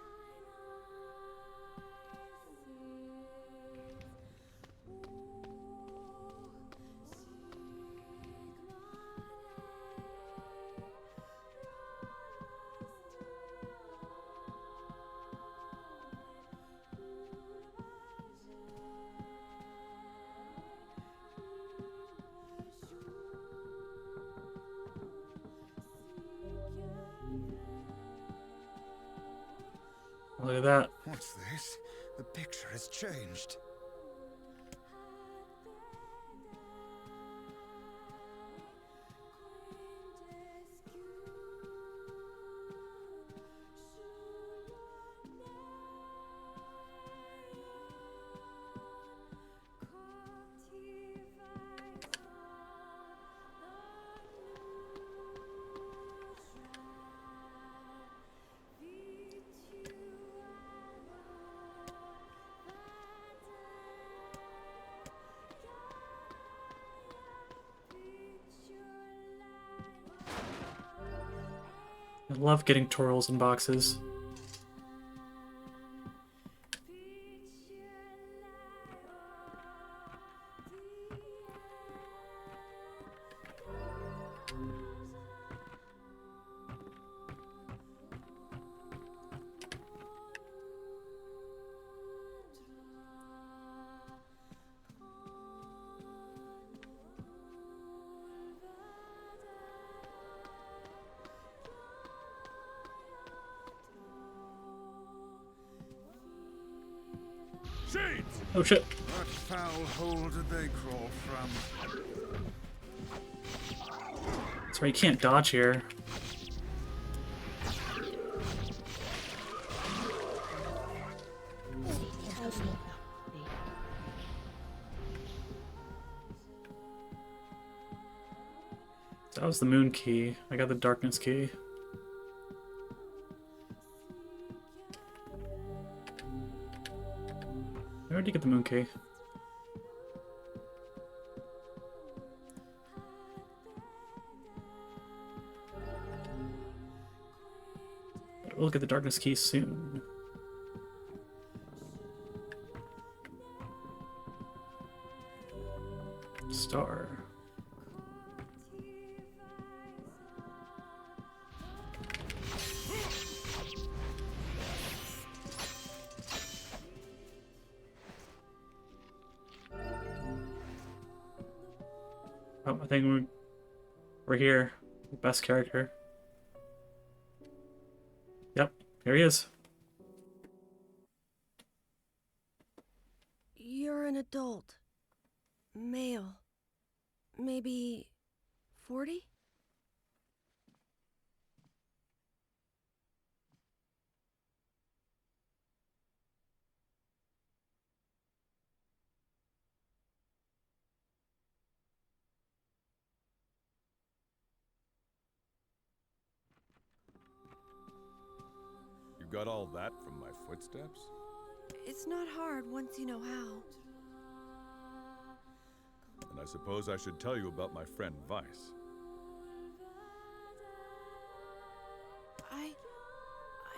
Look at that. What's this? The picture has changed. I love getting tutorials in boxes. Shades! Oh shit. What foul hole did they crawl from? Sorry, you can't dodge here. That was the moon key. I got the darkness key. I already get the moon key. We'll get the darkness key soon. Star. Oh, I think we're here. Best character. Yep, here he is. You're an adult. Male. Maybe 40? You got all that from my footsteps? It's not hard once you know how. And I suppose I should tell you about my friend Vice. I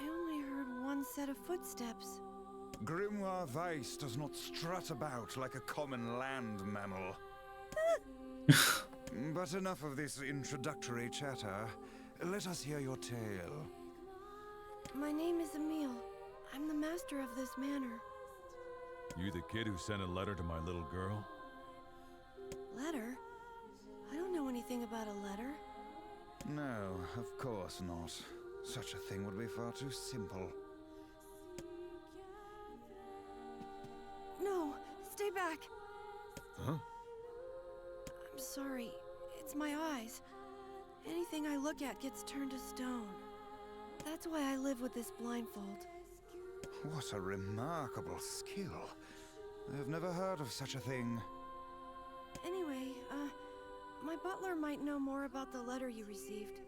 only heard one set of footsteps. Grimoire Weiss does not strut about like a common land mammal. But enough of this introductory chatter. Let us hear your tale. My name is Emile. I'm the master of this manor. You the kid who sent a letter to my little girl? Letter? I don't know anything about a letter. No, of course not. Such a thing would be far too simple. No, stay back. Huh? I'm sorry. It's my eyes. Anything I look at gets turned to stone. That's why I live with this blindfold. What a remarkable skill. I have never heard of such a thing. Anyway, my butler might know more about the letter you received.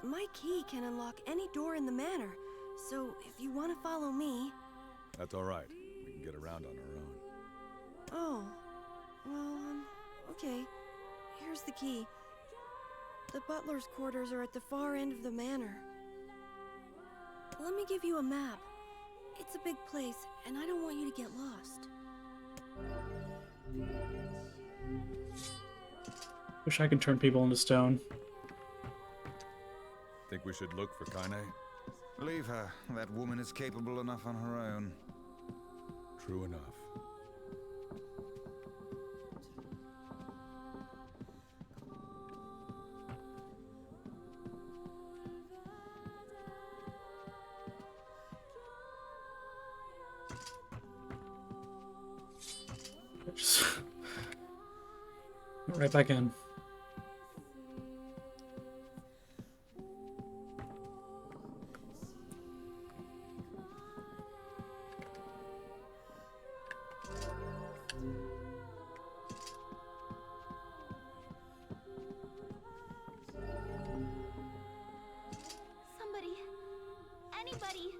My key can unlock any door in the manor, so if you want to follow me... That's all right. We can get around on our own. Oh, well, okay. Here's the key. The butler's quarters are at the far end of the manor. Let me give you a map. It's a big place, and I don't want you to get lost. Wish I could turn people into stone. Think we should look for Kaine? Leave her. That woman is capable enough on her own. True enough. Just right back in. Somebody. Anybody.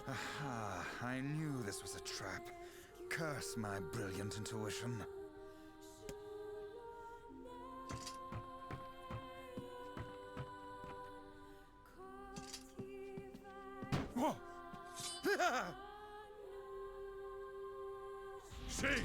Aha, I knew this was a trap. Curse my brilliant intuition. Whoa! Shades!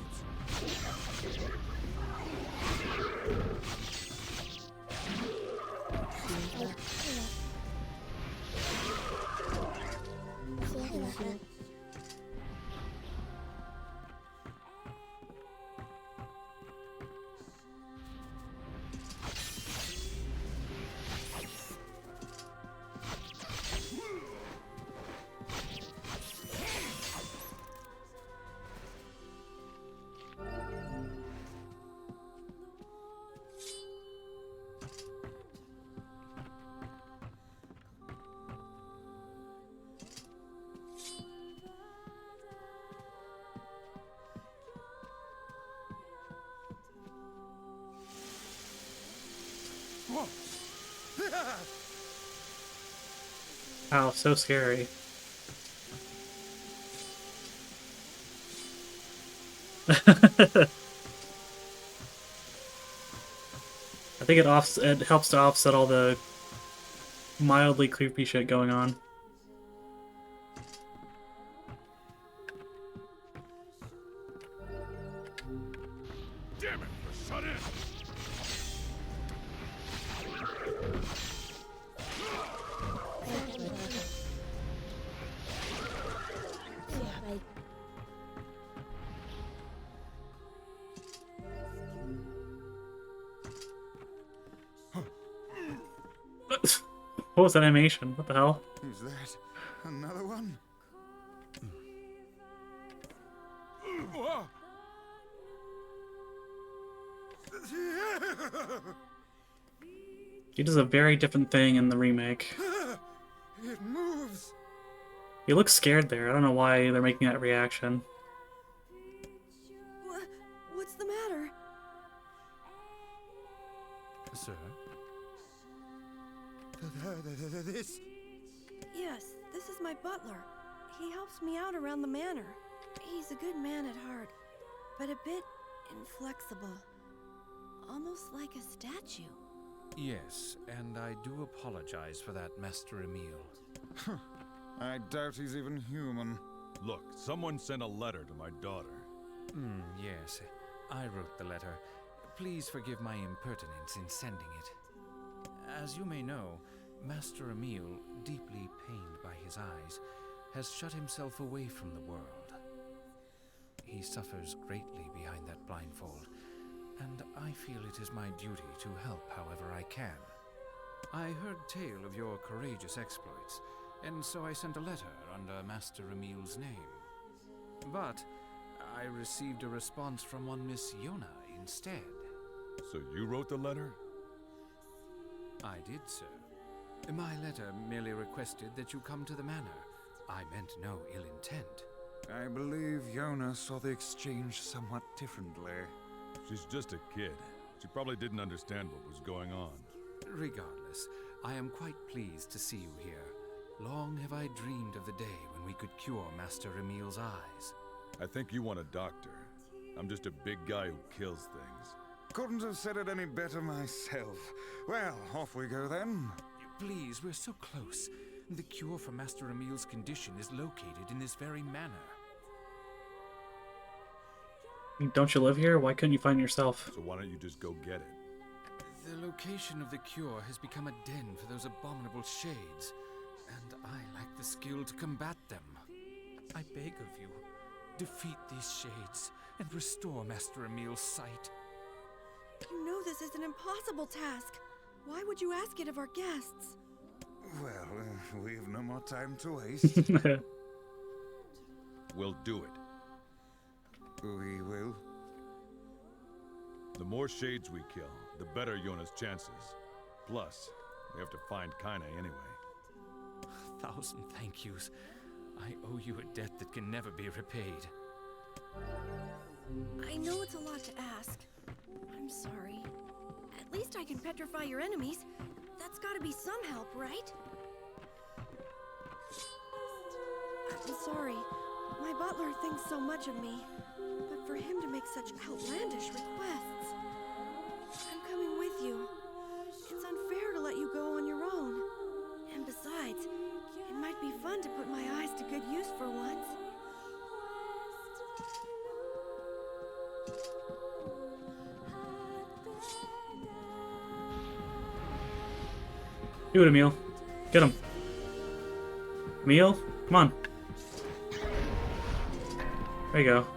Whoa! Wow, so scary. I think it helps to offset all the mildly creepy shit going on. Damn it! We're shut in! What was that animation? What the hell? Is that another one? Whoa! He does a very different thing in the remake. It moves. He looks scared there. I don't know why they're making that reaction. What's the matter? Sir? This. Yes, this is my butler. He helps me out around the manor. He's a good man at heart, but a bit inflexible. Almost like a statue. Yes, and I do apologize for that, Master Emile. I doubt he's even human. Look, someone sent a letter to my daughter. Yes, I wrote the letter. Please forgive my impertinence in sending it. As you may know, Master Emile, deeply pained by his eyes, has shut himself away from the world. He suffers greatly behind that blindfold, and I feel it is my duty to help however I can. I heard tale of your courageous exploits, and so I sent a letter under Master Emile's name. But I received a response from one Miss Yona instead. So you wrote the letter? I did, sir. My letter merely requested that you come to the manor. I meant no ill intent. I believe Yona saw the exchange somewhat differently. She's just a kid. She probably didn't understand what was going on. Regardless, I am quite pleased to see you here. Long have I dreamed of the day when we could cure Master Emil's eyes. I think you want a doctor. I'm just a big guy who kills things. Couldn't have said it any better myself. Well, off we go then. Please, we're so close. The cure for Master Emil's condition is located in this very manor. Don't you live here? Why couldn't you find it yourself? So why don't you just go get it? The location of the cure has become a den for those abominable shades, and I lack the skill to combat them. I beg of you, defeat these shades and restore Master Emil's sight. You know this is an impossible task. Why would you ask it of our guests? Well, we've no more time to waste. We'll do it. We will. The more shades we kill, the better Yona's chances. Plus, we have to find Kaine anyway. 1,000 thank yous. I owe you a debt that can never be repaid. I know it's a lot to ask. I'm sorry. At least I can petrify your enemies. That's gotta be some help, right? I'm sorry. My butler thinks so much of me. But for him to make such outlandish requests... I'm coming with you. It's unfair to let you go on your own. And besides, it might be fun to put my eyes to good use for once. Do it, Emil. Get him. Emil, come on. There you go.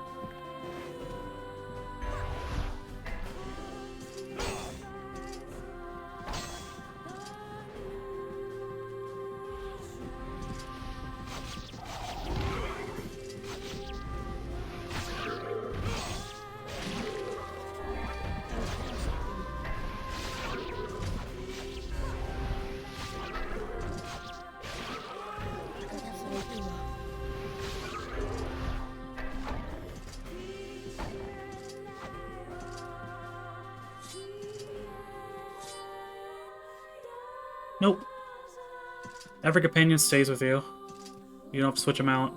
Nope. Every companion stays with you. You don't have to switch them out.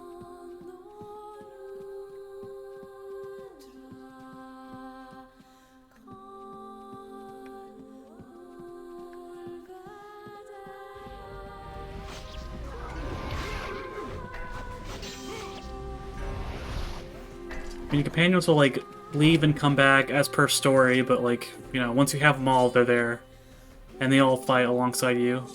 And your companions will, like, leave and come back as per story, but, like, you know, once you have them all, they're there. And they all fight alongside you.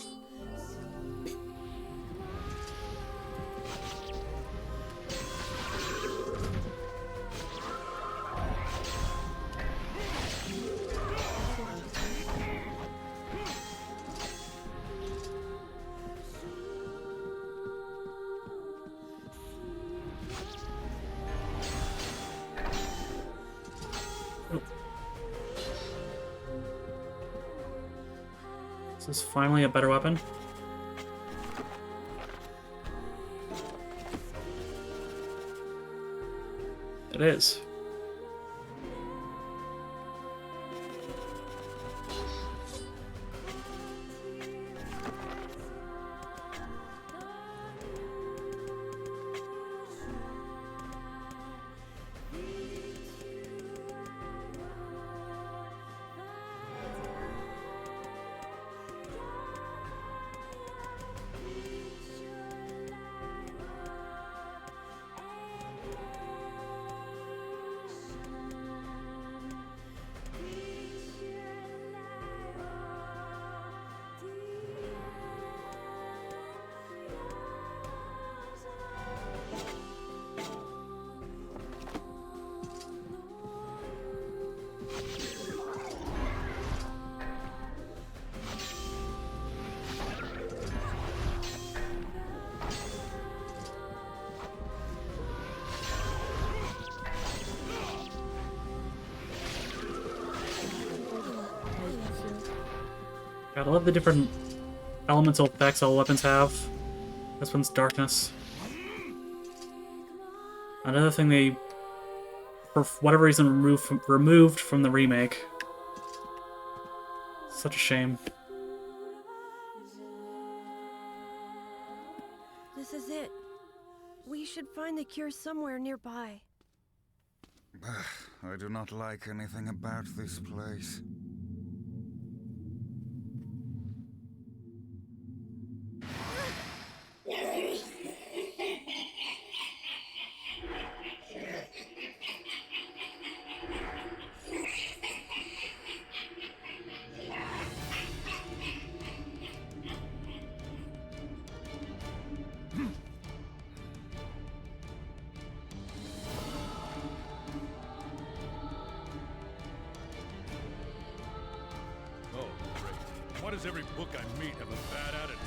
Is finally a better weapon. It is. God, I love the different elemental effects all weapons have. This one's darkness. Another thing they, for whatever reason, removed from the remake. Such a shame. should find the cure somewhere nearby. I do not like anything about this place. Oh, great. Why does every book I meet have a bad attitude?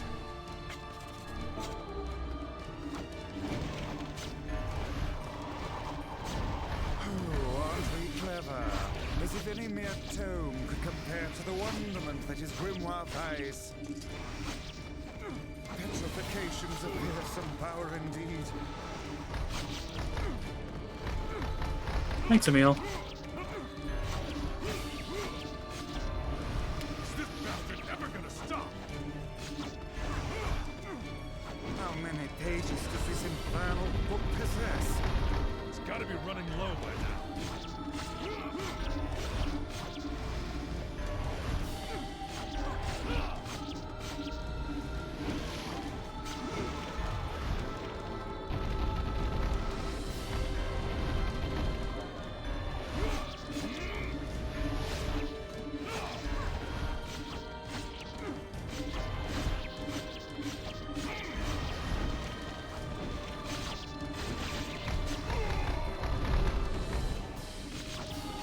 Oh, aren't we clever? As if any mere tome could compare to the wonderment that is Grimoire Vice. Petrifications of fearsome power indeed. Thanks, Emil. Is this bastard ever gonna stop? How many pages does this infernal book possess? It's gotta be running low by now.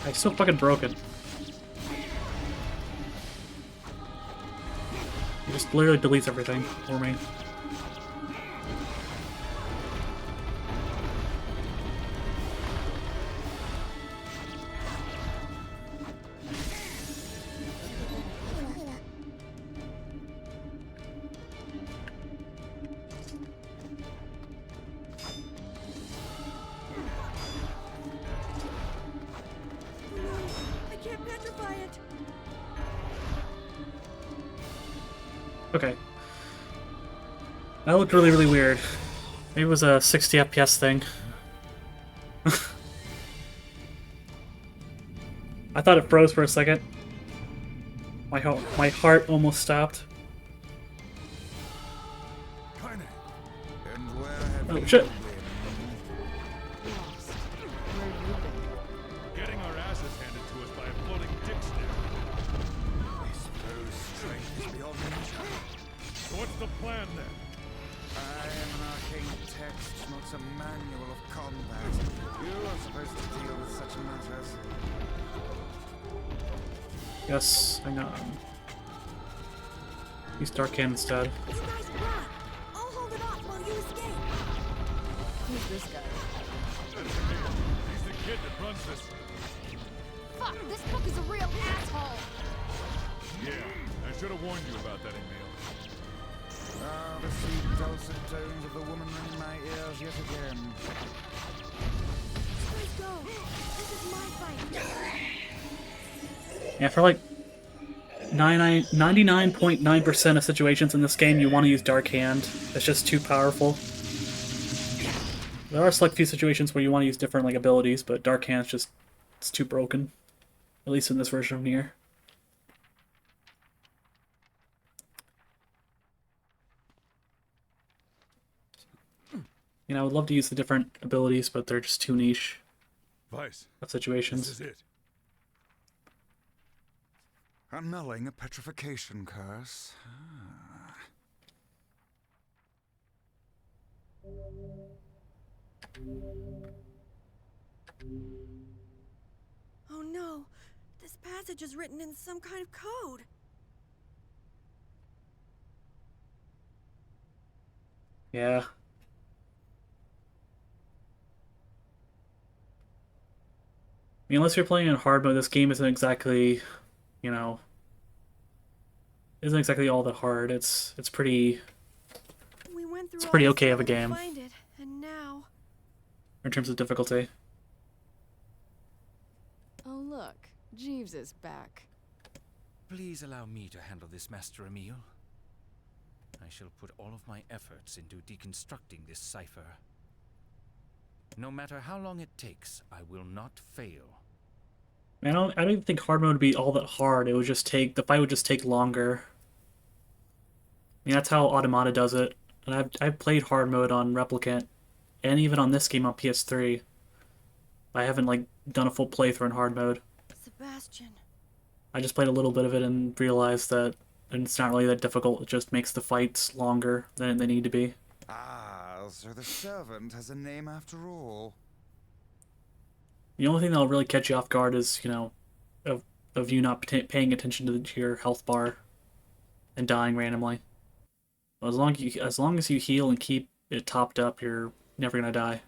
I'm so fucking broken. He just literally deletes everything for me. I can't petrify it. Okay. That looked really, really weird. Maybe it was a 60 FPS thing. I thought it froze for a second. My heart almost stopped. Kind and where have Oh you shit! been? Lost. Where have you been? Getting our asses handed to us by a floating dick snare. I suppose strength is beyond measure. So what's the plan then? I am an arcane text, not a manual of combat. You are supposed to deal with such matters. Yes, hang on. Use Dark Hand instead. It's a nice plot. I'll hold it off while you escape. Who's this guy? That's Emil. He's the kid that runs this. Fuck, this book is a real asshole! Yeah, I should have warned you about that, Emil. Ah, the sweet dulcet tones of the woman ring in my ears yet again. Let's go. This is my fight. Yeah, for like 99.9% of situations in this game, you want to use Dark Hand. It's just too powerful. There are select few situations where you want to use different like abilities, but Dark Hand's just it's too broken. At least in this version of NieR. You know, I would love to use the different abilities, but they're just too niche Vice, of this situations. is it. Annulling a petrification curse. Ah. Oh no. This passage is written in some kind of code. Yeah. I mean, unless you're playing in hard mode, this game isn't exactly, you know, isn't exactly all that hard. It's pretty We went through It's all pretty this okay of a trouble to game. find it, and now in terms of difficulty. Oh look, Jeeves is back. Please allow me to handle this, Master Emil. I shall put all of my efforts into deconstructing this cipher. No matter how long it takes, I will not fail. I don't even think hard mode would be all that hard. It would just take, the fight would just take longer. I mean, that's how Automata does it. And I've played hard mode on Replicant, and even on this game on PS3. I haven't, like, done a full playthrough in hard mode. Sebastian. I just played a little bit of it and realized that it's not really that difficult. It just makes the fights longer than they need to be. Ah, so the servant has a name after all. The only thing that'll really catch you off guard is, you know, of you not paying attention to your health bar and dying randomly. As long as you heal and keep it topped up, you're never gonna die.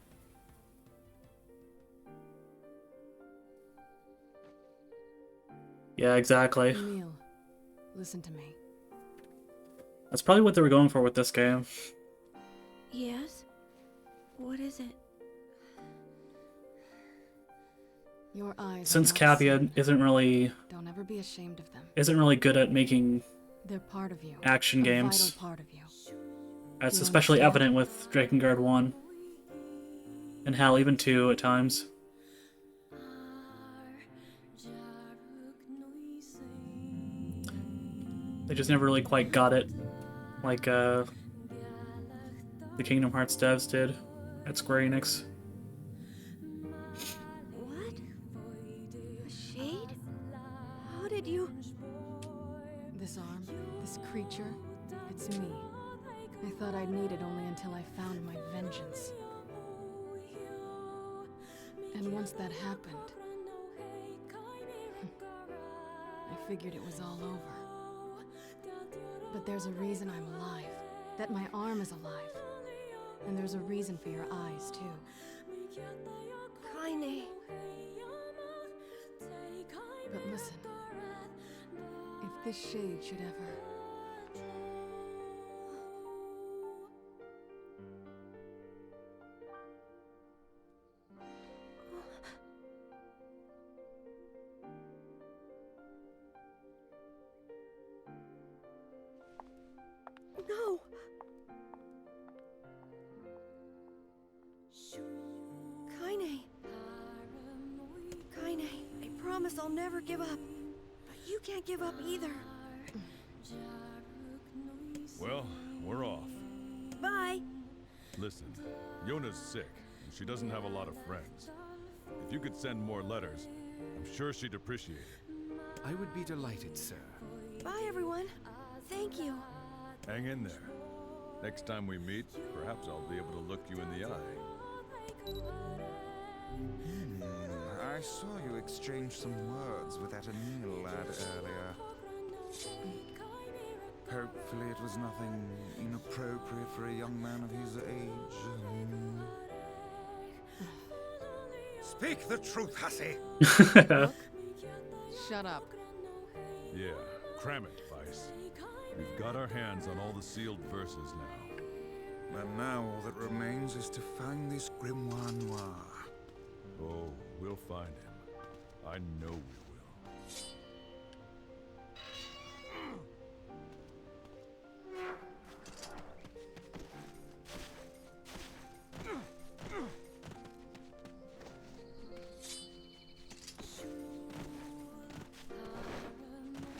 Yeah, exactly. Emil, listen to me. That's probably what they were going for with this game. Yes? What is it? Your eyes. Since are not Kaguya seen. isn't really Don't ever be ashamed of them. good at making They're part of you. action a games, vital part of you. that's You especially understand? evident with Drakengard 1. And hell, even 2 at times. They just never really quite got it, like the Kingdom Hearts devs did at Square Enix. What? A shade? How did you... This arm, this creature, it's me. I thought I'd need it only until I found my vengeance. And once that happened, I figured it was all over. But there's a reason I'm alive, that my arm is alive. And there's a reason for your eyes, too. Kaine. But listen, if this shade should ever... No! Kaine. Kaine, I promise I'll never give up. But you can't give up either. Well, we're off. Bye! Listen, Yona's sick, and she doesn't have a lot of friends. If you could send more letters, I'm sure she'd appreciate it. I would be delighted, sir. Bye, everyone. Thank you. Hang in there. Next time we meet, perhaps I'll be able to look you in the eye. I saw you exchange some words with that Emil lad earlier. Hopefully it was nothing inappropriate for a young man of his age. Speak the truth, hussy! Shut up. Yeah, cram it, Vice. We've got our hands on all the sealed verses now. And now all that remains is to find this Grimoire Noir. Oh, we'll find him. I know we will.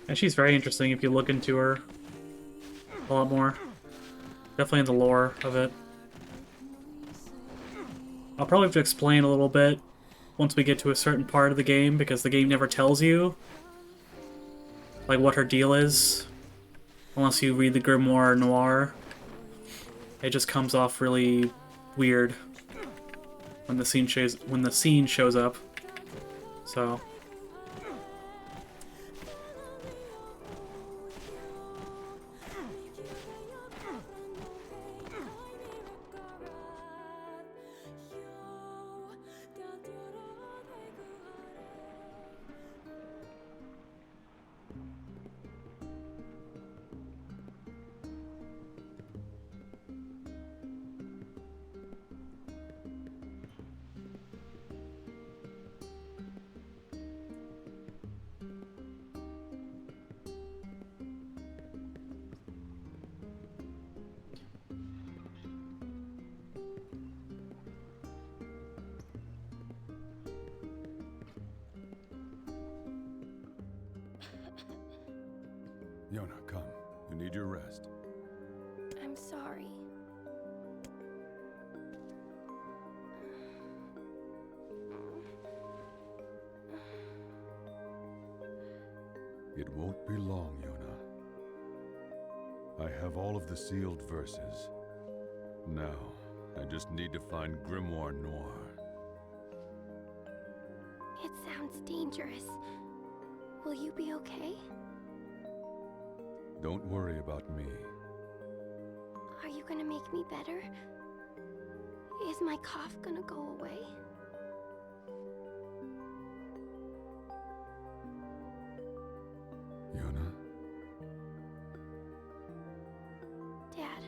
And she's very interesting if you look into her a lot more. Definitely in the lore of it. I'll probably have to explain a little bit once we get to a certain part of the game, because the game never tells you like what her deal is unless you read the Grimoire Noir. It just comes off really weird when the scene shows up. So Yona, come. You need your rest. I'm sorry. It won't be long, Yona. I have all of the sealed verses. Now, I just need to find Grimoire Noir. It sounds dangerous. Will you be okay? Don't worry about me. Are you gonna make me better? Is my cough gonna go away? Yona? Dad,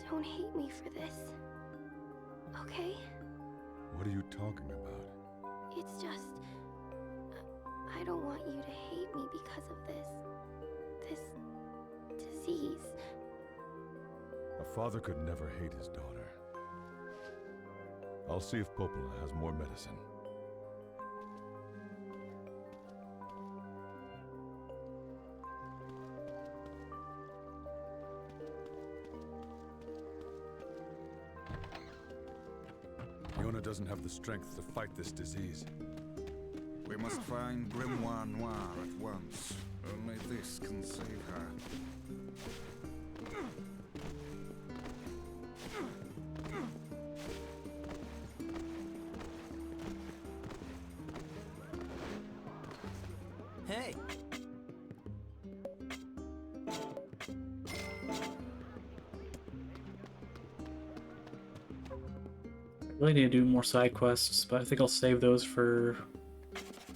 don't hate me for this. Okay? What are you talking about? It's just... I don't want you to hate me because of this disease. A father could never hate his daughter. I'll see if Popola has more medicine. Yona doesn't have the strength to fight this disease. We must find Grimoire Noir at once. Only this can save her. Hey! I really need to do more side quests, but I think I'll save those for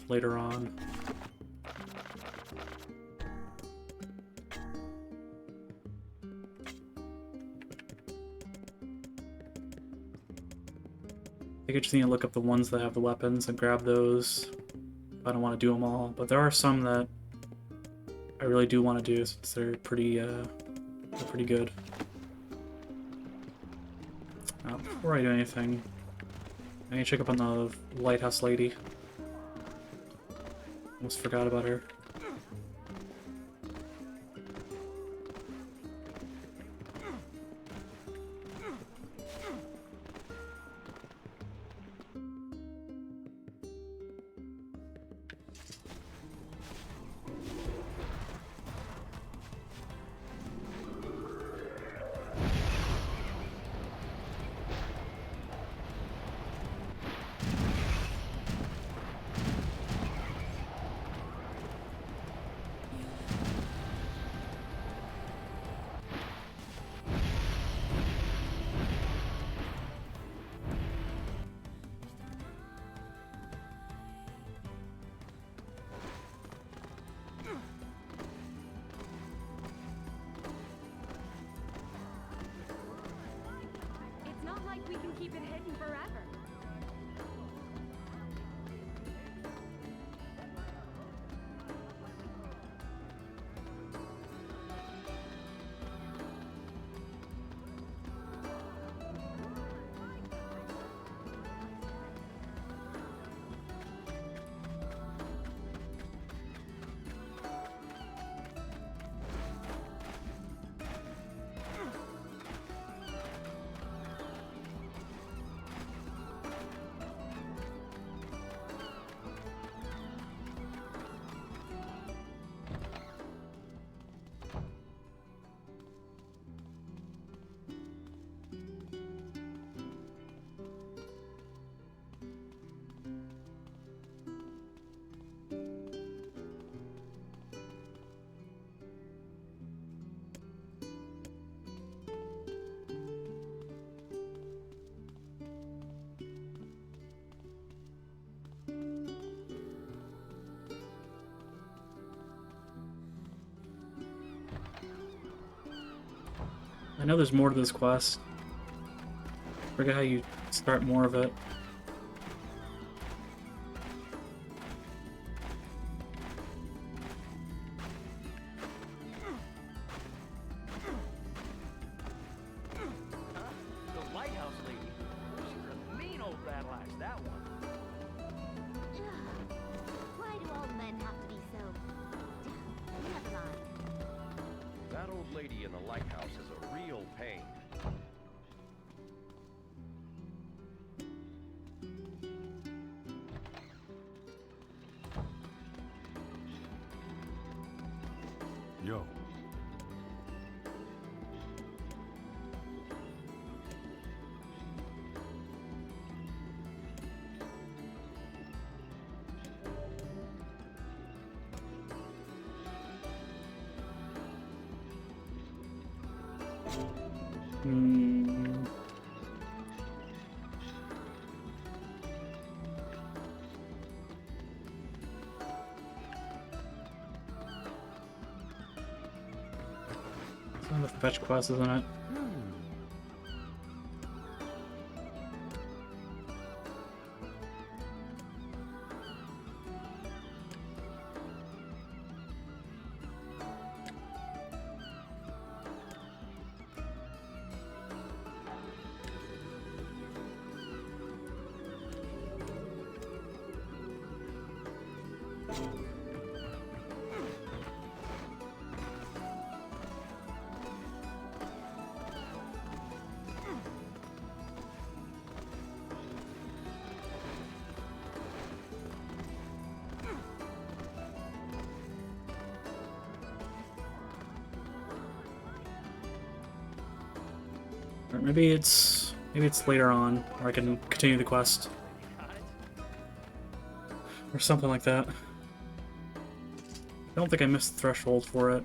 later on. I think I just need to look up the ones that have the weapons and grab those. I don't want to do them all, but there are some that I really do want to do since they're pretty good. Before I do anything, I need to check up on the lighthouse lady. Almost forgot about her. It's not like we can keep it hidden forever. I know there's more to this quest. Forget how you start more of it. The lighthouse lady. She's a mean old battle axe, that one. Why do all men have to be so lady in the lighthouse is a real pain. Yo. It's not a fetch quest, isn't it? Or maybe it's later on, or I can continue the quest. Or something like that. I don't think I missed the threshold for it.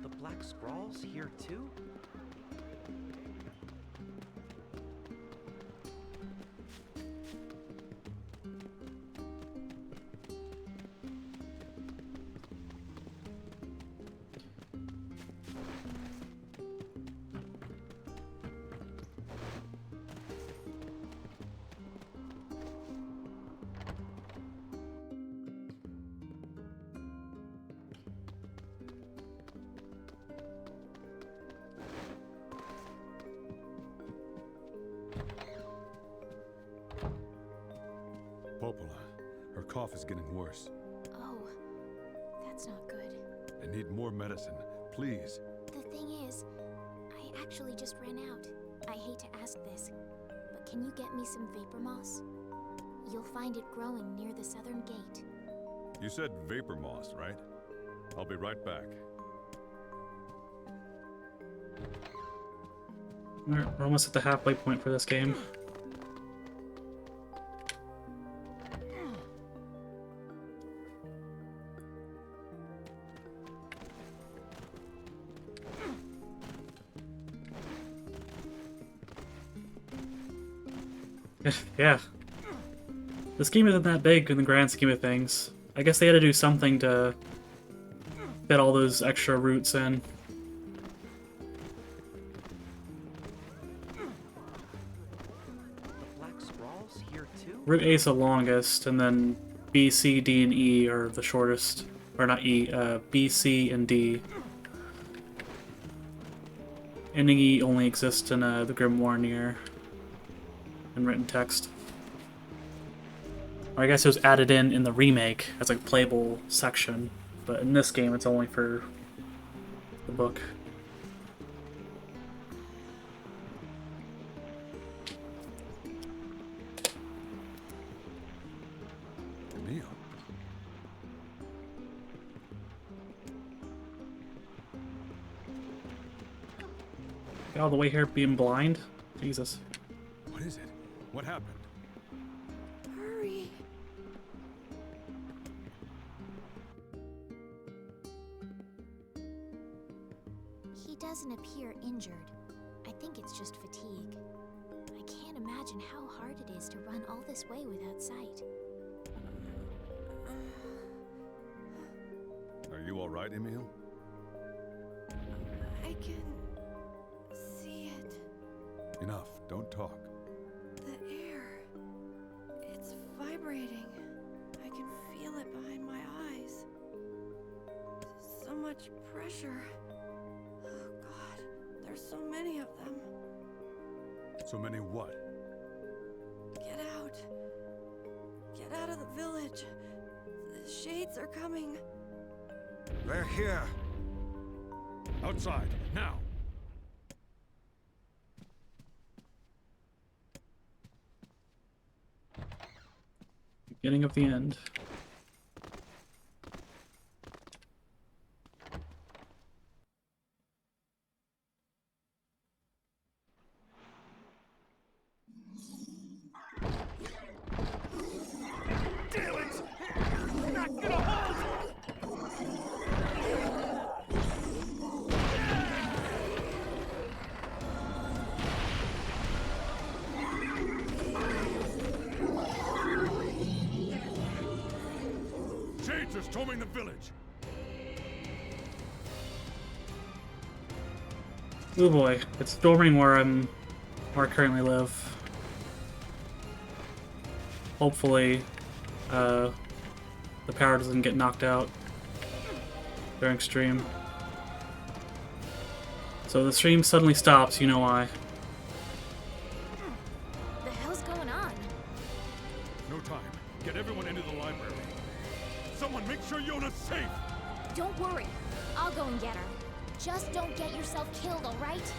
The black scrawls here too? Popola, her cough is getting worse. Oh, that's not good. I need more medicine, please. The thing is, I actually just ran out. I hate to ask this, but can you get me some vapor moss? You'll find it growing near the southern gate. You said vapor moss, right? I'll be right back. Alright, we're almost at the halfway point for this game. Yeah. This game isn't that big in the grand scheme of things. I guess they had to do something to fit all those extra routes in. The black scrawls here too? Route A is the longest, and then B, C, D, and E are the shortest. Or not E, B, C, and D. Ending E only exists in the Grimoire NieR. In written text. Or I guess it was added in the remake as a playable section, but in this game it's only for the book. Emil. Got all the way here being blind? Jesus. What is it? What happened? Hurry. He doesn't appear injured. I think it's just fatigue. I can't imagine how hard it is to run all this way without sight. Are you all right, Emil? I can see it. Enough. Don't talk. The air. It's vibrating. I can feel it behind my eyes. So much pressure. Oh God, there's so many of them. So many what? Get out. Get out of the village. The shades are coming. They're here. Outside, now! Beginning of the end. Damn it! You're not gonna hold! Shades are storming the village! Oh boy, it's storming where I currently live. Hopefully, the power doesn't get knocked out during stream. So the stream suddenly stops, you know why. The hell's going on? No time. Get everyone into the library. Someone make sure Yona's safe! Don't worry. I'll go and get her. Just don't get yourself killed, alright?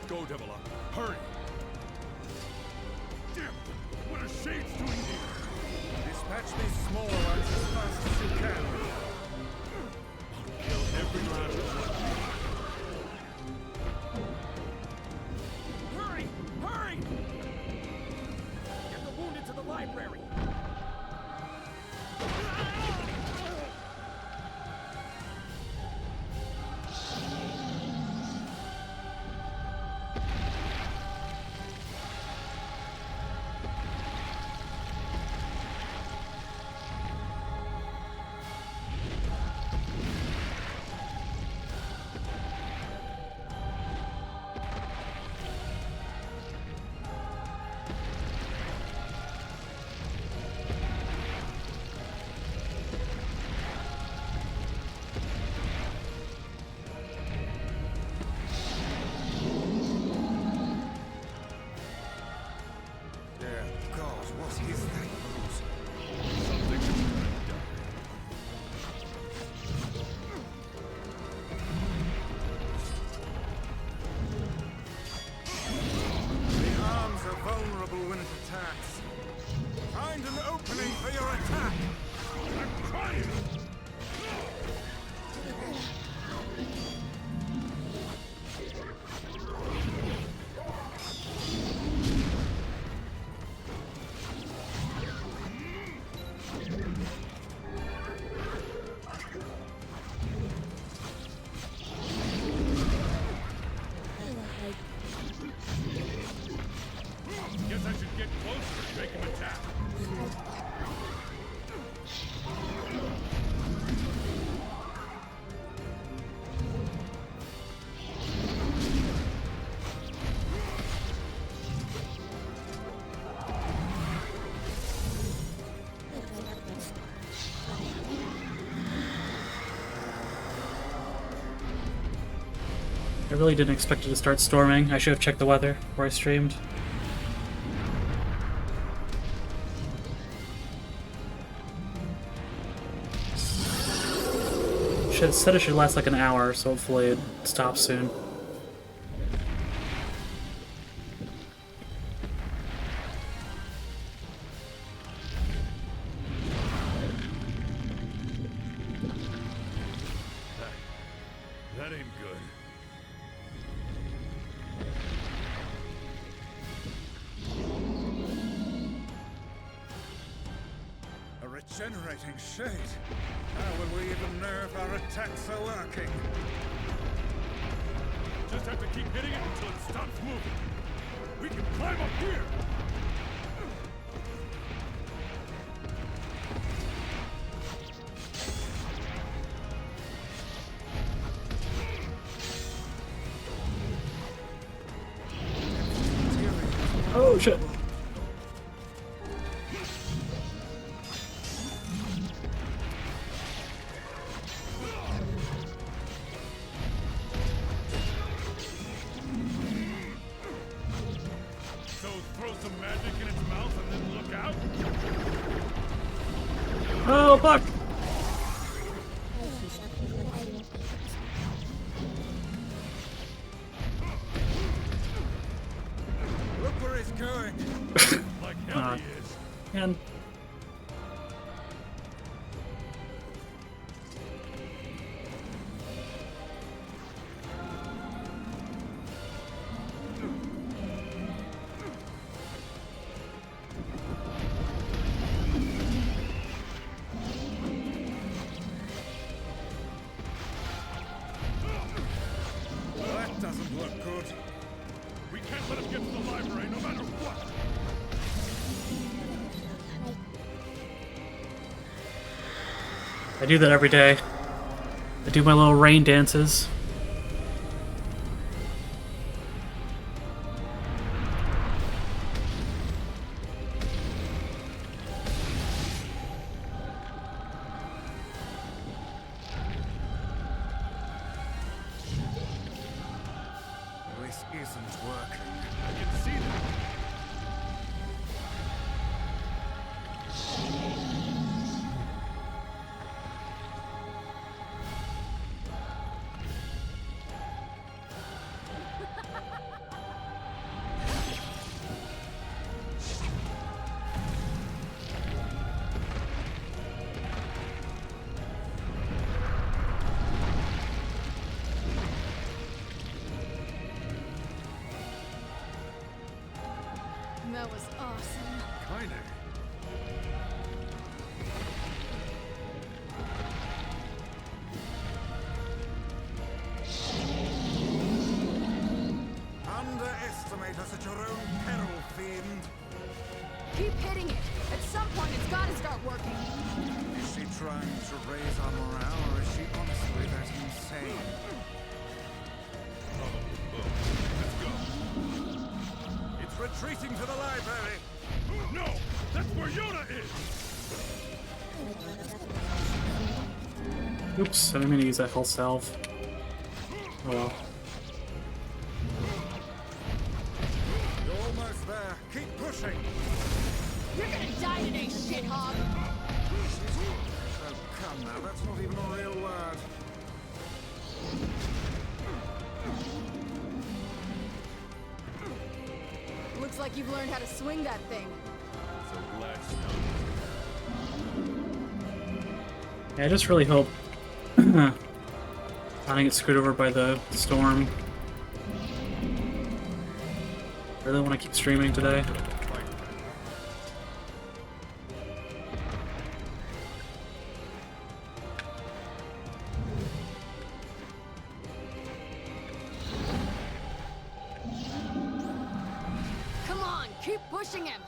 Go, Devil Up. Hurry! Damn! What are Shades doing here? Dispatch these small ones as fast as you can. Kill every last one. Hurry! Hurry! Get the wounded to the library. I really didn't expect it to start storming. I should have checked the weather before I streamed. It said it should last like an hour, so hopefully it stops soon. That ain't good. A regenerating shade. How will we even know if our attacks are working? just have to keep hitting it until it stops moving. We can climb up here! Oh shit. So throw some magic in its mouth and then look out? Oh fuck. Look where he's going. Like hell he is. And That doesn't look good. We can't let him get to the library no matter what! I do that every day. I do my little rain dances. This isn't working. I can see that. That was awesome. Kinda. Underestimate us at your own peril, fiend. Keep hitting it. At some point, it's gotta start working. Is she trying to raise our morale, or is she honestly that insane? Let's go. It's retreating to the library. No! That's where Yona is! Oops, I didn't mean to use that whole salve. Oh well. You're almost there. Keep pushing. You're gonna die today, shithog! Oh, come now. That's not even a real word. Looks like you've learned how to swing that thing. So glad you Yeah, I just really hope I don't get screwed over by the storm. I really want to keep streaming today. Come on, keep pushing him!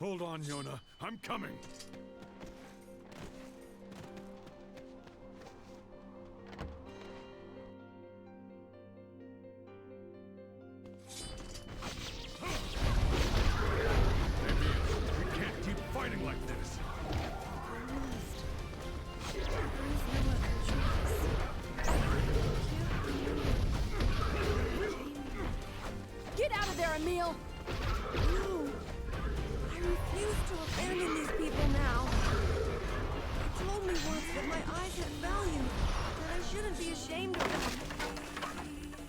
Hold on, Yona. I'm coming. We can't keep fighting like this. Get out of there, Emil! No! I refuse to abandon these people now. They told me once that my eyes had value, that I shouldn't be ashamed of them.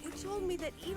They told me that even